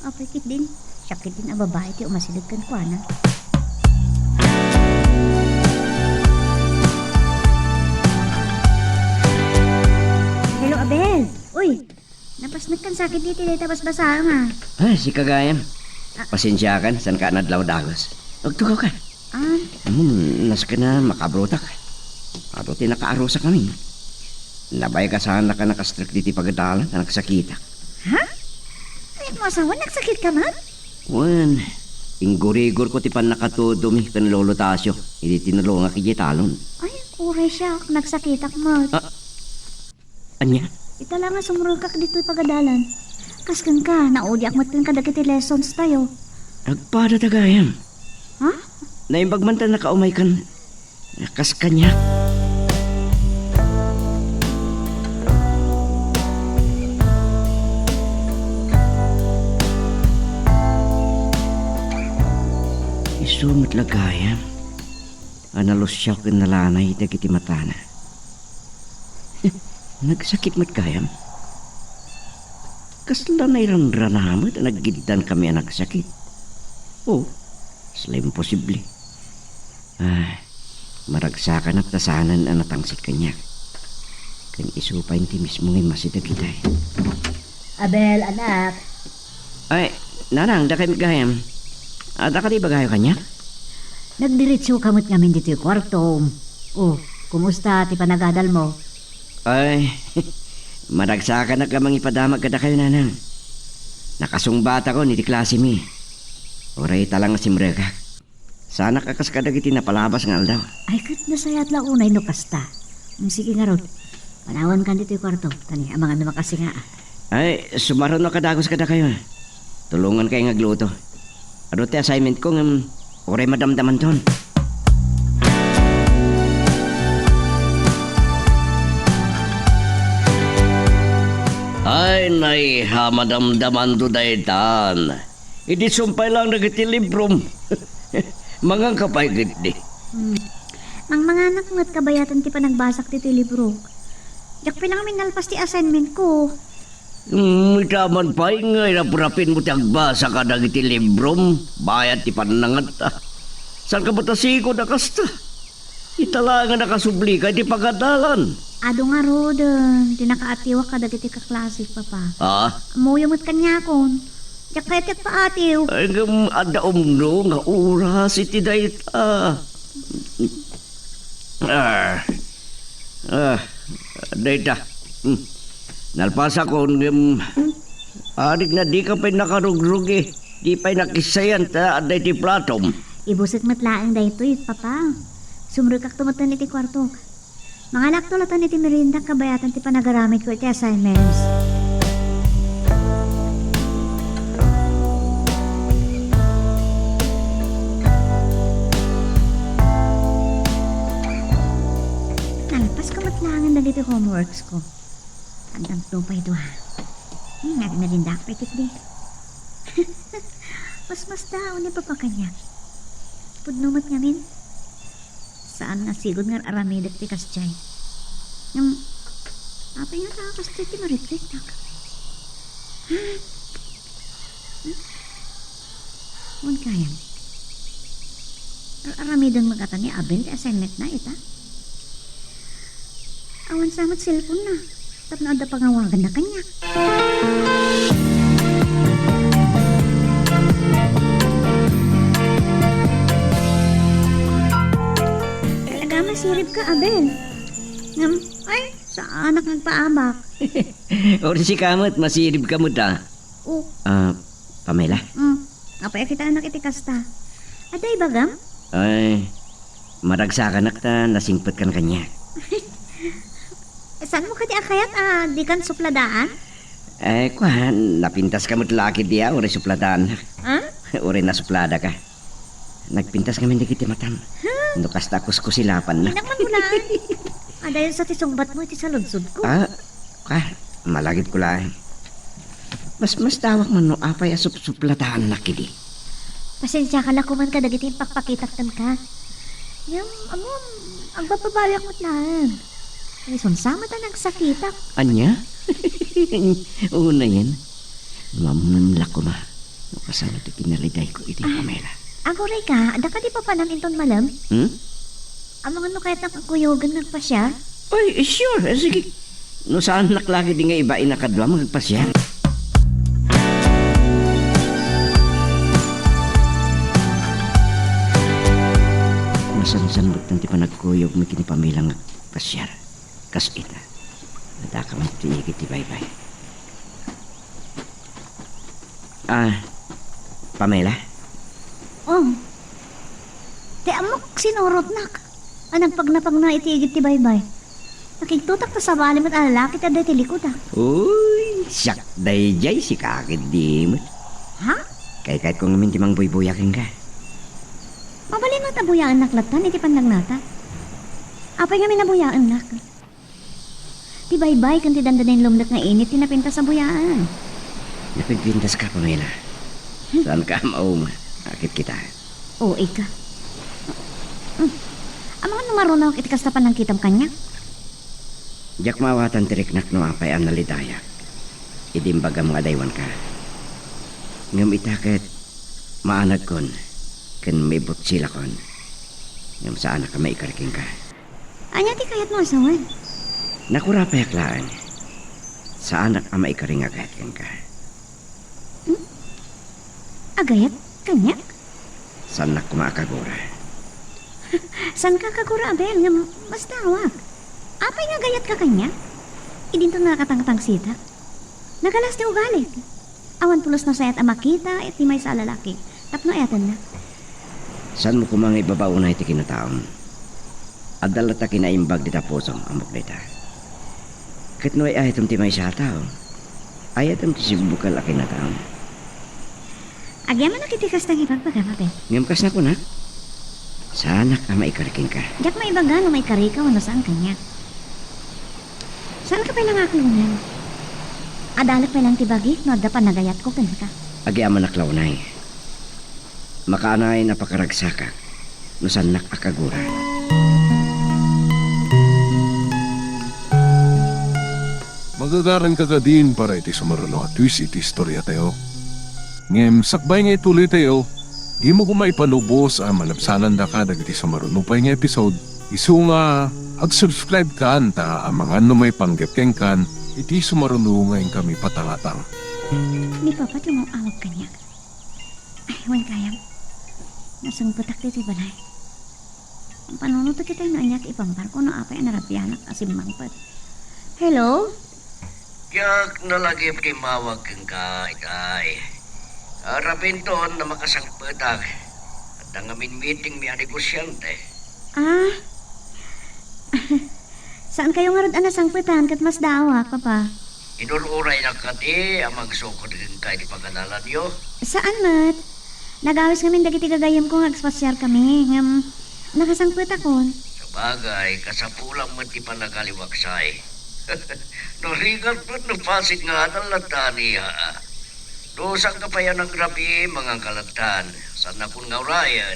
Apikit din. Sakit din ang babae ti umasilid kan kuana. Hello, Abel. Uy, napasnag kan sakit dito dahil tapos basa nga. Si Kagayan. Pasensya kan, san ka nadlaw dagos. Magtugaw ka. Nas ka na makabruta ka. Ato tinakaarosa kami. Nabay ka saan na ka nakastrik diti pagadalan na nagsakita. Ha? Ay, mo asawa, nagsakit ka man? Wan, inggurigor ko ti pan nakatudumi kan lolo Tasyo. Hindi tinulungan kijitalon. Ay, kuray siya. Nagsakit ak mo. Anya? Ita lang nga sumurog ka dito pagadalan. Kaskan ka, naudi ak matin ka dagiti lessons tayo. Nagpada tagayan. Ha? Naimbag man ta nakaumay kan. Kas kanya. Isumot lagayan. Analos siya kan nalanay dagiti matana. Nagsakit mat kayam. Kasla na irandranamat naggidan kami ang nagsakit. Oh, sila imposible. Maragsakan at tasanan ang natangsit kanya. Kan isupa ti mismo ngay masida kita eh. Abel, anak. Ay, nanang, da kami gayam. Da ka di ba gayo kanya? Nagdiretso kamot ngamin dito yung kwarto. Oh, kumusta ti panagadal mo? Ay, maragsakan na kamang ipadamag kada kayo, nanang. Nakasumbata ko ni di klase mi. Oray talang si Mrega. Sana kakas kadagiti na palabas nga aldaw. Ay, kat nasayat lang unay no kasta. Sige nga ron. Panawan ka dito yung kwarto. Tani, ang mga namakasi nga. Ay, sumaron na kadagos kada kayo. Tulungan kayo nga gluto. Ano ti assignment ko ng oray madamdaman ton. Ay, nay, hamadamdaman do daytan. Idi sumpay lang nagiti librom. Mangang kapay giti. Mang mga anak mo't kabayatan ti panagbasak ti libro. Yak pilang minalpas ti assignment ko. Itaman pa ingay rapurapin mo ti agbasa ka dagiti librom. Bayat ti panangat ta. Saan ka ba tasiko na kasta? Italangan nakasubli ka ti pagadalan. Ado nga roden, tinakaatiwa ka dagiti kaklasik papa. Ah? Amuyo mo't kanya kon. Yak kaya't pa atiw. Ay, adaom no, nga oras iti dayta. Dayta. Nalpasa ko, adik na di ka pa'y nakarugrug eh. Di pa'y nakisayan ta, aday ti platom. Ibusit matlaang daytoy, papa. Sumrikak tumatan iti kwarto. Mga laktulatan iti merinda kabayatan ti panagaramit ko iti assignments. Nalpas ka matlangan na dito homeworks ko. Andang tupay ito ha. Nga merinda ka pa di. Mas daon ni papa kanya. Pudnumat ngamin. Saan nga sigod nga aramidak ti kasjay. Yung, apay nga takakastay ti mariflect na ka. Huwag kaya. Aramidang magkata ni Abel ti assignment na ita. Awan samat cellphone na. Tap na ada pangawagan na kanya. Masirip ka, Abel. Ay, sa anak nagpaabak. O si kamot, masirib kamot ah. Oh. Pamela? Apay kita anak iti kasta. Aday bagam? Ay, maragsakan ta, nasingpot kan kanya. Saan mo ka di akayat, di kan supladaan? Kuhan, napintas kamot laki dia, uri supladaan. Uri na suplada ka. Nagpintas kami di kiti matam. Nukas takos ko silapan na. Inak man mo na. Dahil sa tisungbat mo, iti sa lunsod ko. Malagit ko lang. Mas tawag man no, apay asup-suplataan na kidi. Pasensya ka lang kuman ka, dagiti pakpakitaktan ka. Yung, ang bababalak mo't lang. Ay, sunsama ta nagsakitak. Anya? Una yan. Mamnunla ko ma. Kasano ito pinaliday ko iti Pamela. Agoray ka, ada ka di pa panaminton malam? Amangan mo kahit nakakuyogan nagpasya? Ay, sure. Sige. No saan naklagi di nga iba inakadwa magpasya? Masansanbot ng ti panagkuyog mo kini Pamilang pasyar. Kas ita. Nadaka man tiigit ti bye-bye. Pamela? Oh. Ti amok sinurot nak. Nagpagnapag na itigit ti baybay. Nakigtutak ta sa balim at alalaki ta ti likod Uy, siyak dayjay si kakit di mo. Ha? Kahit kung namin timang buy-buyakin ka. Mabalin mo tabuyaan naklatan, iti pandang nata. Apay kami nabuyaan nak. Ti baybay kan ti dandanin lumdak nga init, tinapinta sa buyaan. Napigpintas ka, Pamela. Saan ka mauma? Akit kita. Oo, ika. Ang mga numarunaw iti kastapan ng kitam kanya. Jak mawatan tiriknak no apay ang nalidayak. Idimbaga mga daywan ka. Ngam itakit, maanag kon, kan may sila kon. Ngam saan ka may ikarking ka. Anya ti kayat mo asawan? Nakurapay aklaan. Sa anak ang maikaring agad ka. Agayat kanya? Saan na kumakagura? San ka kagura, Abel? Nga mas tawag. Apay nga gayat ka kanya? Idinto nga katang-katang sita. Nagalas ti ugalit. Awan pulos na sayat ang makita, at di may sa lalaki. Tapno ayatan na. Saan mo kumang ibabaunay ti kinataon? Adala ta kinaimbag di taposong amok dita. Katnoy ayatom ti may sa tao. Ayatom ti sibukal a kinataon. Agyaman na kitikas ng ipagpagama, Abel. Ngimkas na ko na. Sa anak ang maikaraking ka. Diyak may ibaga no may karikaw ano saan kanya. Saan ka pa lang aklunan? Adalak pa lang tibagi, no da pa nagayat ko kan ka. Agyaman na klaunay. Makaanay na pakaragsaka. No sanak akagura. Magagaran ka din para iti sumaruno at twist iti istorya tayo. Ngem sakbay nga ituloy tayo, di mo kumay palubos ang malabsanan da ka dagiti sumaruno pa nga episode. Isu nga ag-subscribe ka ta ang mga may panggapkeng kan iti sumaruno ngayon kami patangatang. Ni Papa ti mo awag kanya. Ay, wan kayam. Nasang patak ti balay. Ang panunuto kita na anyak ipampar ko no apay anarapianak asim mangpat. Hello? Yak nalagip ti mawag kang ka, itay. Rapinton na makasangpetak. At ang amin meeting mi negosyante. Ah? Saan kayo nga rod anasang petan kat mas dawa, Papa? Inururay na kati ang magsukod kang kay di pagkanalan nyo. Saan, Mat? Nagawis kami dagiti gagayam ko ngagspasyar kami. Nakasangpet ako. Sa bagay, kasapulang man ti panagaliwaksay. Narigat pa no pasig nga talatan niya. Dosang kapayan ng grabe mga kalatan. San akong ngaurayan.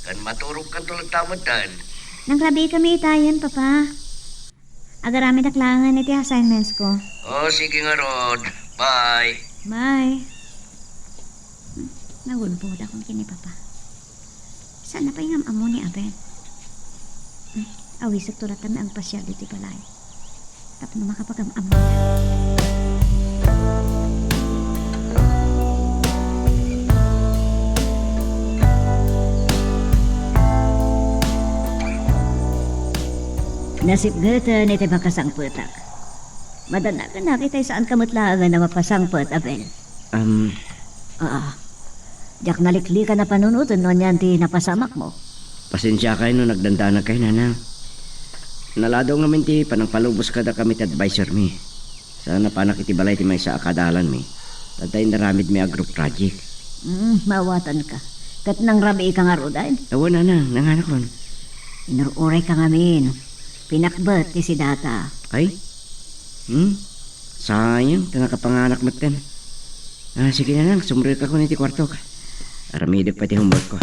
Kan maturog kan tulad tamatan. Nang grabe kami itayan, Papa. Agarami naklangan iti assignments ko. O sige nga Rod. Bye. Bye. Nagulbod akong kini, Papa. Saan na pa yung amo ni Abel? Awisag tulatan na ang pasyal dito balay. Tapos na makapag-amo niya. Nasipgatan iti makasangputak. Madana ka na kita'y saan kamutlaangan na mapasangput, Abel. Diyak nalikli ka na panunutan no niyan ti napasamak mo. Pasensya kayo no nagdandana kayo, nanang. Naladong namin ti panangpalubos kada kami ti advisor mi. Sana panak iti balay ti may sa akadalan mi. Tatay naramid mi a group project. Mawatan ka. Kat nang rabi ka nga rodan. Awan nanang, nanganakon. Inururay ka ngamin. Pinakbat ti si data. Ay? Sayang, nakapanganak mo ten. Sige nanang, sumril ka ko niti kwarto ka. Aramidag pati homework ko.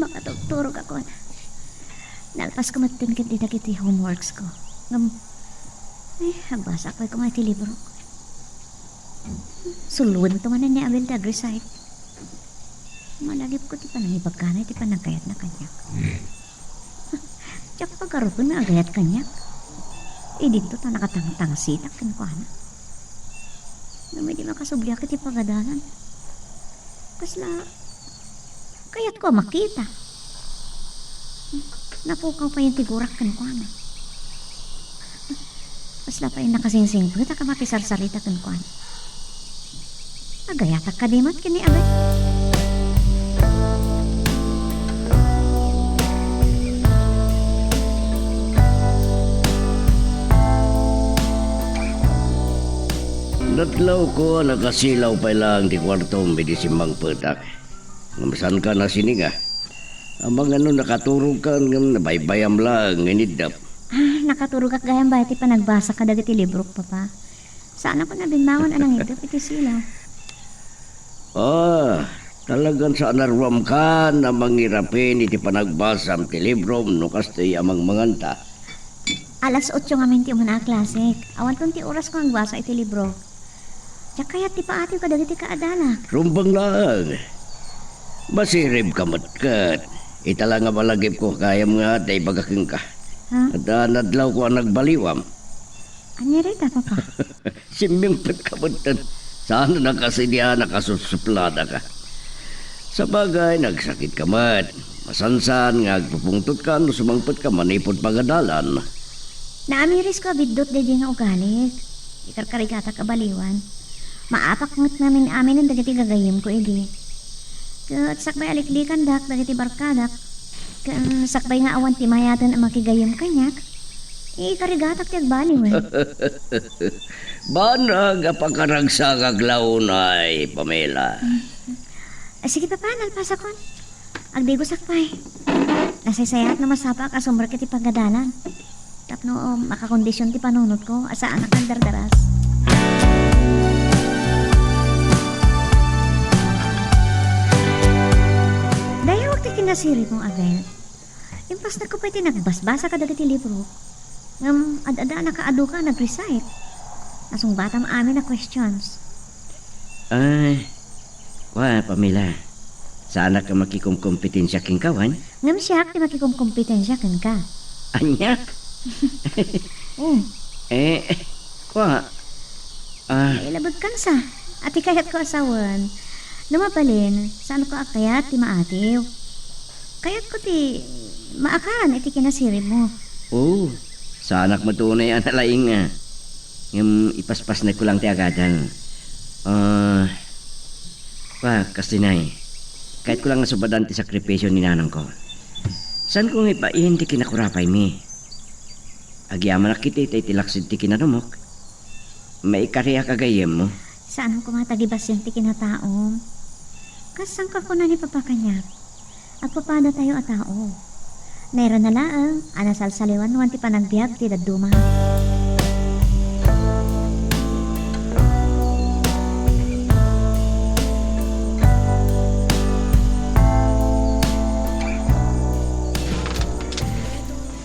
Makatugturog ako na. Nalpas ko matinkin din nagiti homeworks ko. Hagbasa ko nga iti libro. Suluan to man ni Abel tag-recite. Malagip ko ti panangibag ka na, ti panagkayat na kanyak. Tiyak pagkarupon na agayat kanyak. Dito ta nakatang-tang sitak kan ko na. May di makasublyak iti pagadalan. Kasla, kayat ko makita. Napukaw pa yung tigurak kan ko na. Kasla pa yung nakasingsing po, ta ka makisarsarita kan ko na. Agayatak ka di mat kini Abel. Natlaw ko nakasilaw pa lang di kwarto medisimbang petak. Ngamasan ka na siniga. Amang ano nakaturog ka ng nabaybayam lang nginidap. Nakaturog ak gayam ba iti panagbasa ka dagiti libro, Papa. Sana ko na binbangon anang idap iti silaw. Talagang sa anarwam ka na mangirapin iti panagbasam ti librom no kastay amang manganta. Alas 8 nga minti mo na klasik. Awan tong ti oras ko ang basa iti libro. Tiyak kaya ti paati ka dagiti kaadalak. Rumbang lang. Masirib ka matkat. Itala nga malagip ko kayam nga day bagaking ka. Ha? At nadlaw ko ang nagbaliwam. Anyarita, papa? Simimpit ka matkat. Sana nakasidya nakasusuplada ka. Sa bagay, nagsakit ka mat. Masansan nga agpupungtot ka no sumangpot ka manipod pagadalan. Naamiris ko bidot de nga ugalit. Ikarkarigata ka baliwan. Maapak ngut namin amin ang dagiti gagayim ko idi. Kat sakbay aliklikan dak dagiti barkadak. Kan sakbay nga awan ti mayatan ang makigayim kanyak. Ikarigatak ti agbaliwan. Banag apakaragsa kaglaunay, Pamela. Sige papa, nalpasakon. Agdigo sakbay. Nasaysayat na masapa ka sumber kiti pagadalan. Tapno makakondisyon ti panunot ko asa anak ng dardaras. Dahil wag ti kinasiri kong Abel. Impas na ko pa iti nagbasbasa ka dagiti libro. Ngam ad-ada nakaadu ka nag-recite. Nasungbata mo amin na questions. Ay, Pamela. Sana ka makikumkompetensya king kawan. Ngam siya ti makikumpetensya kan ka. Anya? Eh, Ilabag kan sa. Ati kayat ko asawan. Lumabalin, saan ko akayat ti maatiw. Kayat ko ti maakan iti kinasiri mo. sa anak mo tunay ang nalaing nga. Yung ipaspas na ko lang ti agadan. Kastinay. Kahit ko lang nasubadan ti sakripisyo ni nanang ko. San kong ipain ti kinakurapay mi? Agyaman na kiti ti tilaksid ti kinanumok. May kariya kagayem mo. Saan ko matagibas yan ti kinataom? Kasang ka ko na ni Papa Kanyak. Agpapada tayo at tao. Meron na laang, anasalsaliwan nuwan ti panagbiag ti daduma.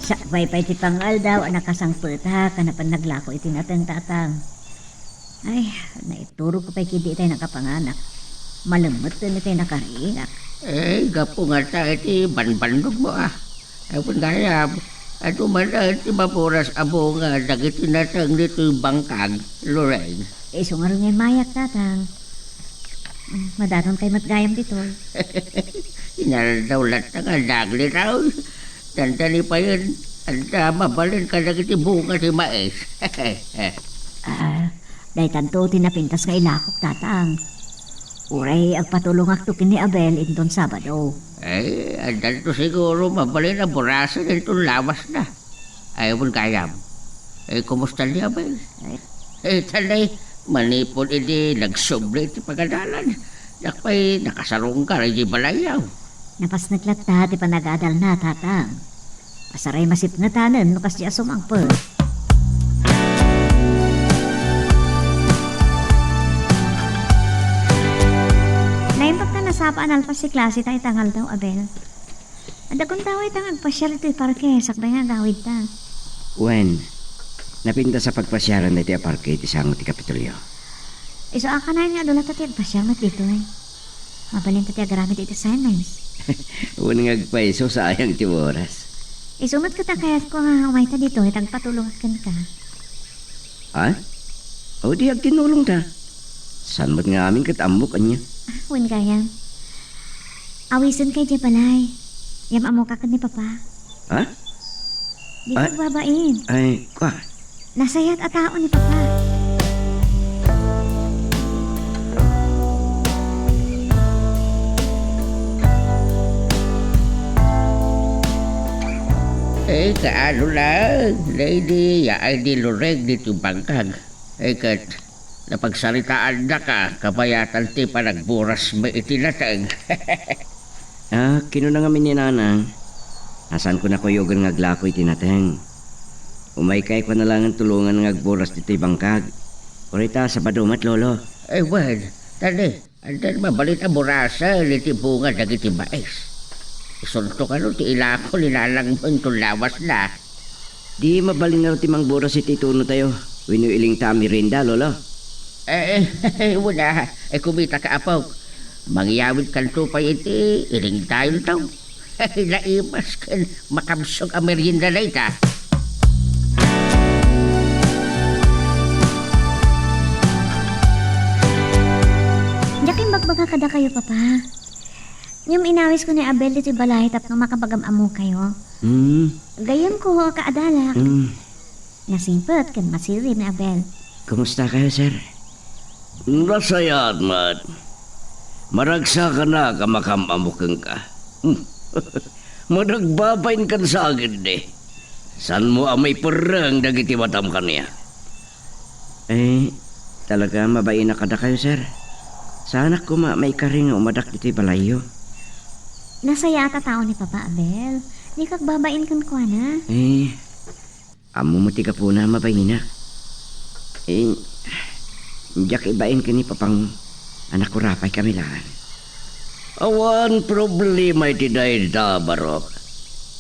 Sa paypay ti pangal daw, nakasangput ha, kanapan naglako iti natang tatang. Ay, naituro ko pa'y kidi tayo nakapanganak. Malamot din tayo nakariingak. Gapo nga ta iti banbandog mo Pun kaya, ato man iti mapuras abo nga dagiti natang dito yung bangkag, Lorraine. Sungar nga mayak tatang. Madaron kay matgayam dito. Inaldawlat na nga dagli raw. Tandali pa yun, anda mabalin ka dagiti bunga si Mais. Dahil tanto tinapintas nga ilakok tatang. Uray, agpatulong akto kini Abel inton Sabado. Andan to siguro mabalin na burasa nito lawas na. Pun kaya. Kumusta niya ba? Talay, manipod hindi nagsobre iti pagadalan. Nakpay nakasarong ka rin di balayaw. Napas naglata ti panagadal na tatang. Masaray masip nga tanan no kasi asumangpot. Naimbag na nasapaan alpas si klase tayo tangal daw, Abel. Adagong daw ay tangag pasyal ito'y parke, sakbay nga gawid ta. Wen, napinta sa pagpasyaran na iti aparke iti sango ti Kapitolyo. Iso aka na nga doon natatiyag pasyal mat dito eh. Mabalin tatiyag gamit iti silence. Unang agpaiso sayang ti oras. Isumat ka ta kayat ko nga umay ta dito, itagpatulungan ka. O di agtinulong ta. San mo't nga amin katambok anya? Wen gayam. Awisan kay di balay. Yam amo ka ni Papa. Di ko babain. Ay, Nasayat at tao ni Papa. Kaano lang, lady, yaay di lureg dito bangkag. Kat, napagsaritaan na ka, kabayatan ti pa nagburas mo itinatag. Kino na nga mininanang. Asan ko na kuyogan nga glakoy tinateng. Umay kay ko na lang ang tulungan nga agburas dito'y bangkag. Orita, Sabado mat lolo. Wen, tali, Andan mabalit ang burasa, liti bunga dagiti mais. Isunto ka no, ti ilako, lilalang mo itong lawas na. Di mabaling nga ti mangbura si Tituno tayo. Wino iling tami rinda, lolo. Wala. Kumita ka apaw. Mangyawid kan tupay iti, iling tayo taw. Naimas kan makamsog ang merienda na ita. Yakin bagbaga kada kayo, papa. Yung inawis ko ni Abel dito balay tapno makapagamamu kayo. Gayam ko ho kaadalak. Nasimpot kan masiri ni Abel. Kumusta kayo, sir? Nasayat, mat. Maragsa ka na kamakamamuking ka. Madagbabain kan sa akin, San mo amay perang dagiti matam ka niya? Talaga mabain na kada kayo, sir. Sana ko may karing umadak dito'y balayo. Nasaya ata tao ni Papa Abel. Di kagbabain kan kwa na. Amo mo tiga po na mabain na. Diyak ibain ka ni papang anak ko rapay kami lang. Awan problema iti dahil da, Barok.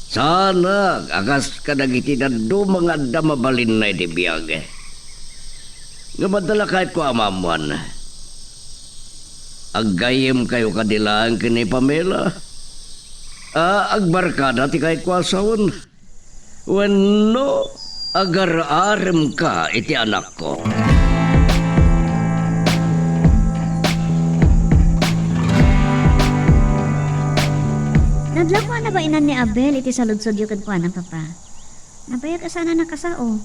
Sana agas ka nagiti na mga damabalin na iti biyage. Nga madala kahit ko amamuan. Aggayem kayo kadilaan kini Pamela. Agbarkada ti kahit ko asawon. Wenno, agar-arem ka iti anak ko. Nadlakwa na ba inan ni Abel iti saludsod yung kadkwa ng papa? Nabayag ka sana nakasao.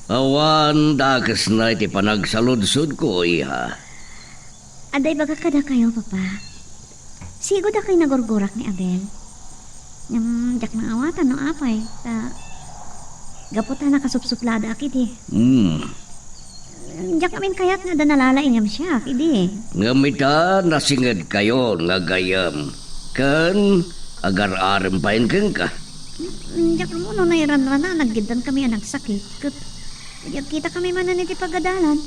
Awan dakas na iti panagsaludsod ko, iha. Aday baga kada kayo, papa. Sigod na kayo nagurgurak ni Abel. Jak ng awatan no apay. Gaputa na kasupsuplada akidi. Jak amin kayat nga danalalaingam siya akidi. Ngamita nasingad kayo nga gayam. Kan agar-arem pain keng ka. Jak mo no nairan-rana naggidan kami ang nagsakit. Jak kita kami manan iti pagadalan.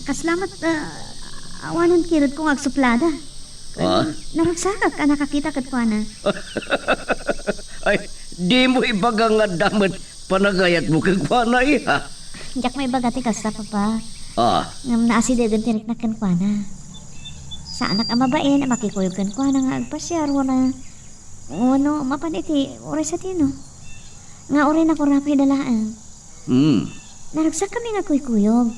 Kaslamat awanan kirod kong agsuplada. Naragsakak ka nakakita kat kwa na. Ay, di mo ibaga nga damat panagayat mo keng kwa na, iha. Jak may bagati kasta papa. Ngam naasidagan tinik na kan kwa na. Sa anak ang mabain, makikuyog kan kwa na nga agpasyar, wala. Ano, mapaniti, oray sa tino. Nga oray na kurapay dalaan. Naragsak kami nga kuykuyog.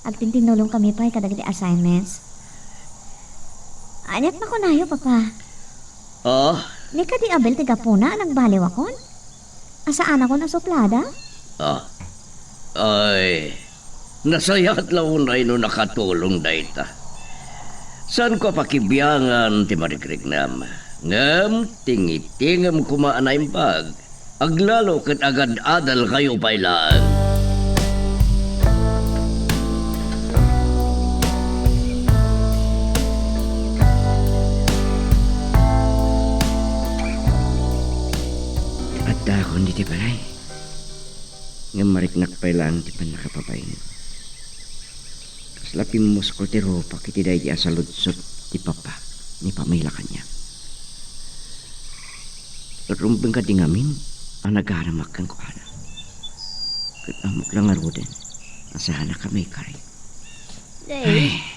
Agtintinulong kami pa kadagiti assignments. Anyat na ko nayo, papa. Ni ka di Abel tiga puna, nagbaliw akon? Asaan ako na suplada? Ay, nasayat lang na ino nakatulong na ita. Saan ko pakibiyangan ti marikrik nam? Ngam, tingitingam kumaanay pag. Aglalo kat agad-adal kayo pailaan. Dakon di ti balay. Nga mariknak pailaan ti pan nakapabayin. Kaslapim mo ko ti ropa kiti dahi asaludsot ti papa ni Pamela kanya. Rumbeng ka di ngamin ang nagaramak kang kuhana. Katamok lang aruden. Asahan na kami kari.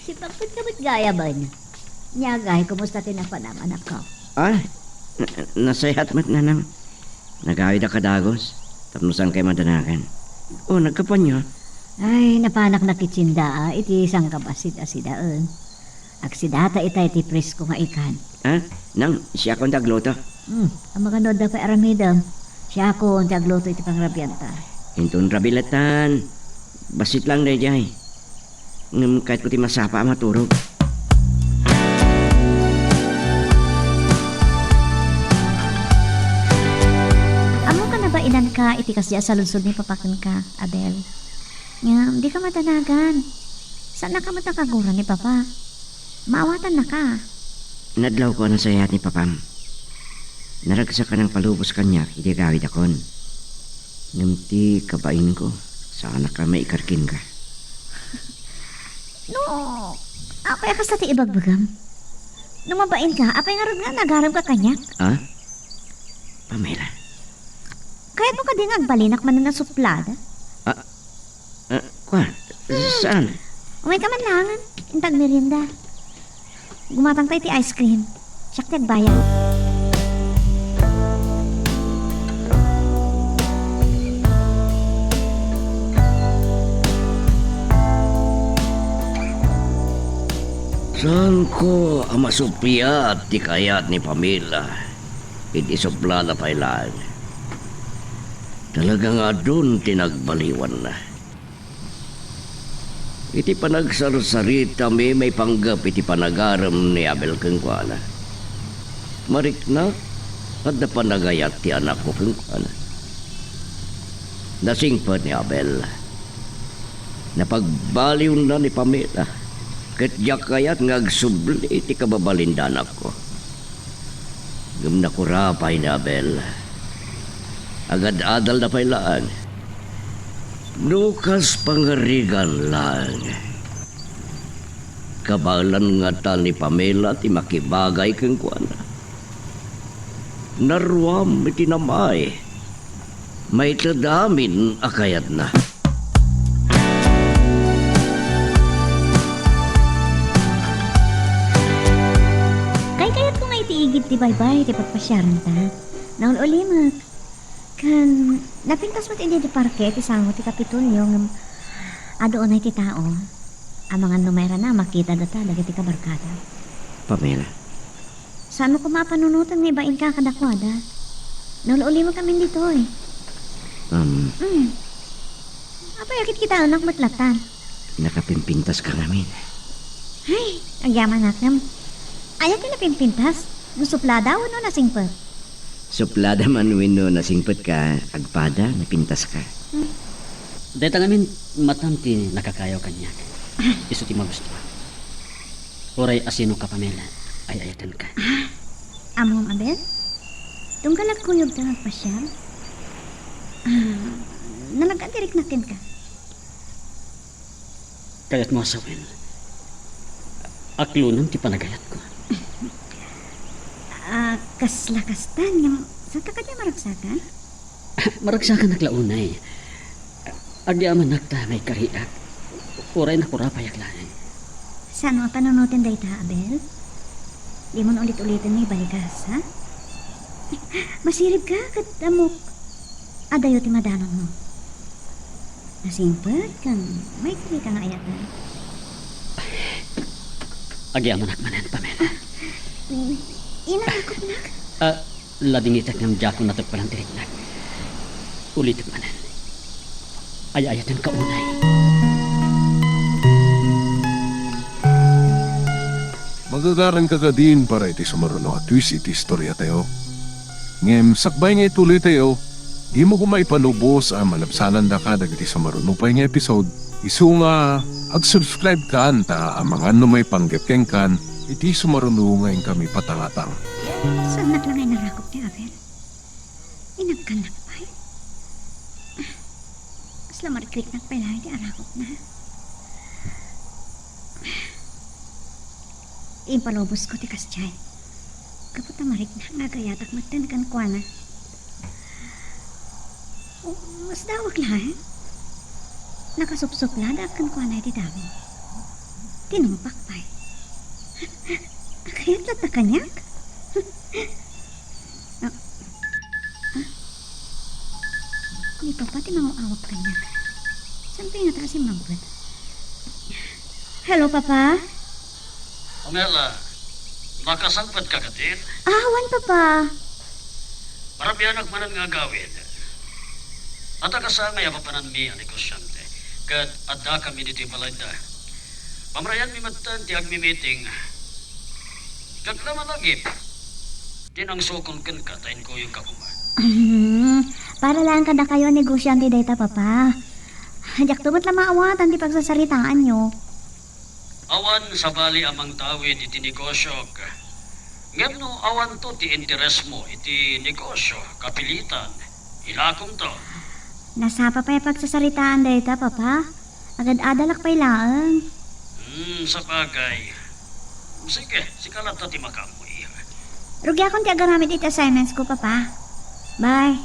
Si Pagpit kamit gaya ba niya? Nyagay, kumusta tinapanam anak ko? Nasayat mat na nang nagawid ka kadagos. Tapos ang kay madanakan. Nagkapanyo. Ay, napanak na kitsinda, iti isang kabasit asidaan. Aksidata itay ti presko nga ikan. Nang siya kong tagluto. Ang mga nood na pa aramidam. Siya ko ang tagluto iti pangrabyanta. Intun rabilatan. Basit lang na jay. Ngam kahit ko ti masapa maturog. Inan ka, itikas diya sa lunsod ni papakin ka, Abel. Nga, di ka matanagan. Saan na ka matakaguran ni Papa? Maawatan na ka. Nadlaw ko na sayat ni Papam. Naragsa ka ng palubos kanya, hindi gawid akon. Ngamti kabain ko, sana ka maikarkin ka. No, apay ka sa ti ibagbagam. Numabain ka, apay nga rin nga nagarap ka kanya. Ha? Pamela? Kahit mo ka din agbalinak man na suplada. Kwan? Saan? Umay ka man langan, intag merienda. Gumatang tayo ti ice cream. Siyak ti agbayan. Saan ko ang masupya at di kayat ni Pamela? Hindi supla na pailan. Talaga nga doon tinagbaliwan na. Iti panagsarsarita may panggap iti panagaram ni Abel Kengkwana. Marik na at na panagayat ti anak ko Kengkwana. Nasingpad ni Abel. Napagbaliw na ni Pamela. Katyak kayat ngagsubli iti kababalindanak ko. Gum na kurapay ni Abel. Agad-adal na pailaan. Nukas pangarigan lang. Kabalan nga tal ni Pamela ti makibagay keng kuana. Naruam iti namay. May tadamin akayat na. Kayat ko nga itiigid ti baybay, ti pagpasyaran ta. Naun ulimak. Kan, napintas mo ti di parke, ti sango ti kapitulyo, ng adoon ay ti tao. Ang mga numera na, makita data, dagiti kabarkada. Pamela? Saan mo kumapanunutan nga ibain ka kadakwada? Naun ulimak kami dito eh. Apay, akit kita anak matlatan. Nakapimpintas ka namin. Ay, ang yaman nakam. Ayaw ka na pimpintas. Gusto plada o no nasingpot? Suplada man wino na singpet ka, agpada, napintas ka. Dahil ngamin matanti nakakayaw kanya. Iso ti magusto. Oray asino ka Pamela, ay ayatan ka. Among Abel? Tunggalag kuyog ka magpasyal? Nalagadirik natin ka. Kayat mo asawin. Aklunan ti panagayat ko. Kaslakastan yung sa takadya maragsakan? Maragsakan naglaunay. Adi aman nagtamay kariak. Oray na kurapay aglayan. Saan mo panunutin dahi ta, Abel? Di mo na ulit-ulitin may balikas, ha? Masirib ka, kadamok. Adayo ti madanon mo. Nasimpad kang may kari ka nga ayatan. Adi aman nakmanan Pamela. Inakakot nak. Lading itak ng Jaco na tagpalang tirik na. Ulit manan. Ay ayatan ka unay. Magagaran ka din para iti sumaruno at twist iti istorya tayo. Ngem, sakbay nga ituloy tayo, di mo kumay panubos ang malabsanan da ka dagiti sumaruno pa nga episode. Isu nga, ag-subscribe ka anta ang mga may panggapkeng kan, iti sumaruno ngayon kami patangatang. Saan lang ay narakop ni Abel? Inagkanak pa eh. Asla marikrik na pala, di arakop na. Impalobos ko ti kasyay. Kapot na marik na nagayatak magtanakan kwa na. Mas dawag lang eh. Nakasupsuplada akan kwa na iti dami. Tinumpak pa eh. Kayat lahat na kanyak? Di pa pati mauawak kanyak. Saan pa yung si Magbet? Hello, Papa? Pamela, makasangpad ka katin? Awan, Papa. Marabihan manan nga gawin. At akasama ya papanan mi ang negosyante. Kat adda kami dito palayda. Pamrayan mi matan ti agmi meeting. Kat naman lagi. Tinang sukon kan ka tayin ko yung kakuma. Para lang kada kayo negosyante data, Papa. Hajak tumot lang maawatan di pagsasaritaan nyo. Awan sa bali amang tawid iti negosyo ka. Ngem no awan to ti interes mo iti negosyo, kapilitan. Ilakom to. Nasa pa pa yung pagsasaritaan data, Papa. Agad-adalak pa ilaan. Sa bagay. Sige, sikalat na ti makamoy. Rugi akong ti agaramid iti assignments ko, Papa. Bye.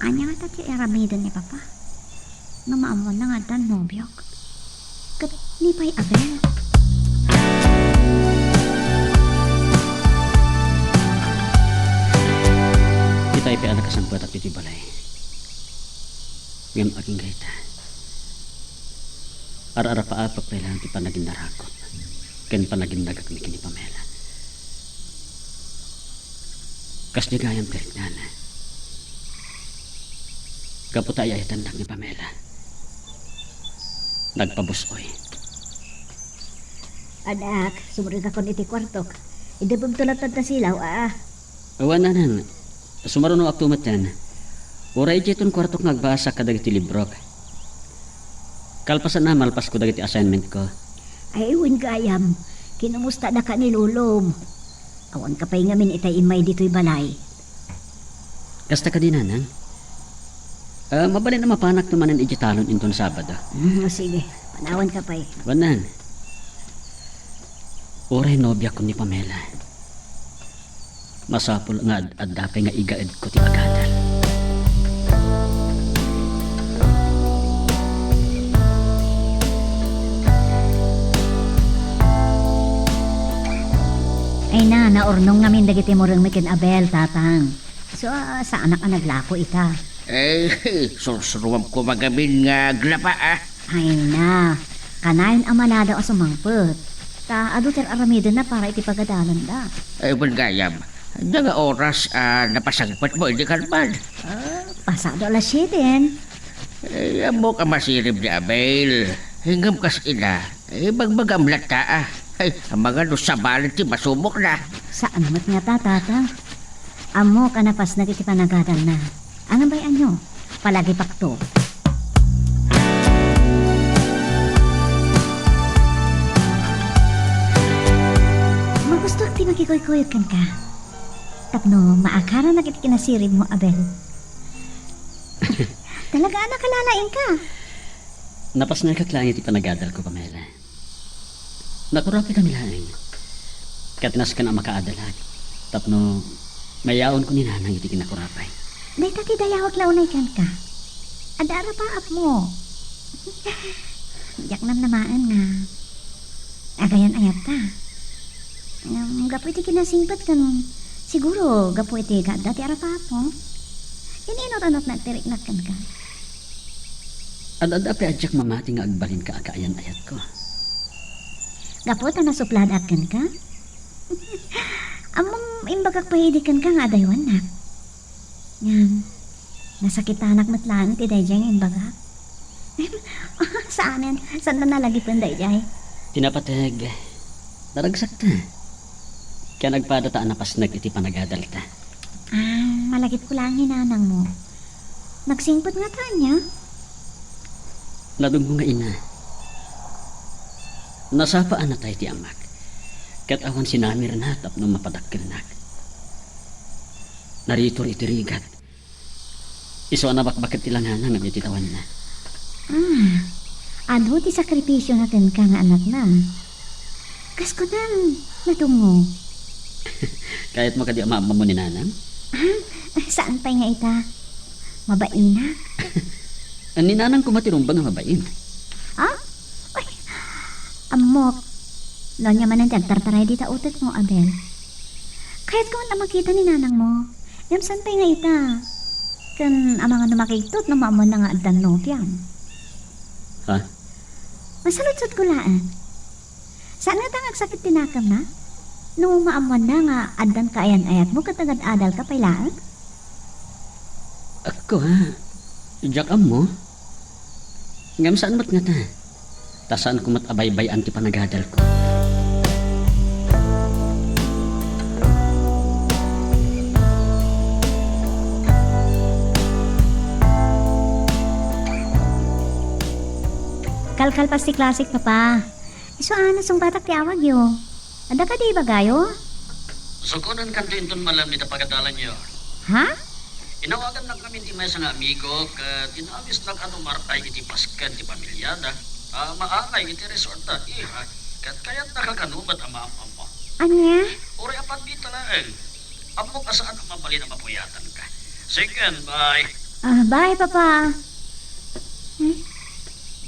Anya nga tati aramidan ni Papa. Namaamon na nga dan nobyok. Kat ni pa'y Abel. Kita ipi anak kasampuat at iti balay. Ngam aking gaita. Ara-ara paapak pa ilang ti panagin narakot. Ken panagin nagak ni kini Pamela. Kas di gayam tirik nana. Kaputa ay tandak ni Pamela. Nagpabusoy. Anak, sumuri ka kon iti kwartok. Idabog tulad na silaw, Awananan. Sumaruno ak tumatan. Oray jeton kwartok nagbasa ka dagiti librok. Kalpasan na malpas ko dagiti assignment ko. Ay, iwan gayam. Kinumusta na ka ni Lulom. Awan ka pa'y ngamin itay imay dito'y balay. Kasta ka din nanang. Mabalin na mapanak tumanan ijitalon inton Sabado. Sige, panawan ka pa'y. Wanan. Oray nobya ko ni Pamela. Masapol nga ad-dapay nga igaed ko ti agadal. Ay naornong ngamin dagiti mo rin mikin Abel, tatang. So, sa anak ang naglako ita. Sursuruam ko magamin nga glapa Ay kanayin ang maladaw asumangpot. Ta aduter aramido na para iti pagadalan da. Ay, gayam. Nga oras napasagpat mo, hindi ka naman. Pasado alas 7. Ay, amo ka masirib ni Abel. Hinggam kas ina. Ay, bagbagam lata Ay, ang mga nusabalin ti masumok na. Saan namat nga tatang? Amo kanapas na iti panagadal na. Ano ba'y anyo? Palagi pakto. Magusto ti magkikoy-koyot kan ka. Tapno, maakara na kiti kinasirib mo, Abel. Talaga nakalalain ka. Napas na kaklangi ti panagadal ko, Pamela. Nakurapi kami laing. Katinas ka na makaadalag. Tapno, mayaon ko ni nanang iti kinakurapay. Day tati dayawag launay kan ka. Adara pa ap mo. Yak namaan nga. Agayan ayat ta. Gapo iti kinasingpat kan. Siguro gapo iti dati ara pa ap mo. Ininot-anot na tirik kan ka. Ad-ad api adyak mamati nga agbalin ka akaayan ayat ko. Gapo ta nasuplad at kan ka. Among imbagak pahidikan ka nga adaywan na. Ngam, nasakitanak matlang ti dayjay nga imbagak. Saanin? Saan na nalagi pa dayjay? Tinapateg. Naragsak ta. Kaya nagpadataan na pasnag iti panagadal ta. Malagip ko lang hinanang mo. Nagsingpot nga tanya. Nadunggo nga ina. Nasapaan na tayo ti amak. Kat awan sinamir na tapno mapadakkel na. Naritor iti rigat. Iso na bakbakit ilanganan nga ititawan na. Ano ti sakripisyo natin ka nga anak na. Kas ko nang natungo. Kahit mo kadi ama mo ni nanang? Saan pa nga ita? Mabaina? Ni nanang kumatirumbang nga mabain. Ay, amok. Lonya man ang tartaray di ta utot mo, Abel. Kahit kung na makita ni nanang mo, yam saan pa nga ita? Kan ang mga numakitot na maamon na nga adan nopyan. Ha? Masalutsot ko laan. Saan nga tangag sakit tinakam na? Nung maamon na nga adan kaayan ayat mo katagad adal ka pailaan? Ako ha? Diyak mo? Ngam saan mat nga ta? Tasaan ko mat abay-bay anti panagadal ko. Kalkal pa si Classic, Papa. Iso sung batak ti awag yo. Ada ka di ba gayo? So kunan kanto inton malam ni pagadalan niyo. Ha? Tinawagan lang kami di may nga amigo kat inawis nag-anumartay iti paskan ti pamilyada. Maangay iti resort na iha. Kat kaya't nakakanubat ang mga mo. Anya? Uri apat di talaeng. Amok asaan ang mabali na mapuyatan ka. Second, bye. Bye, Papa.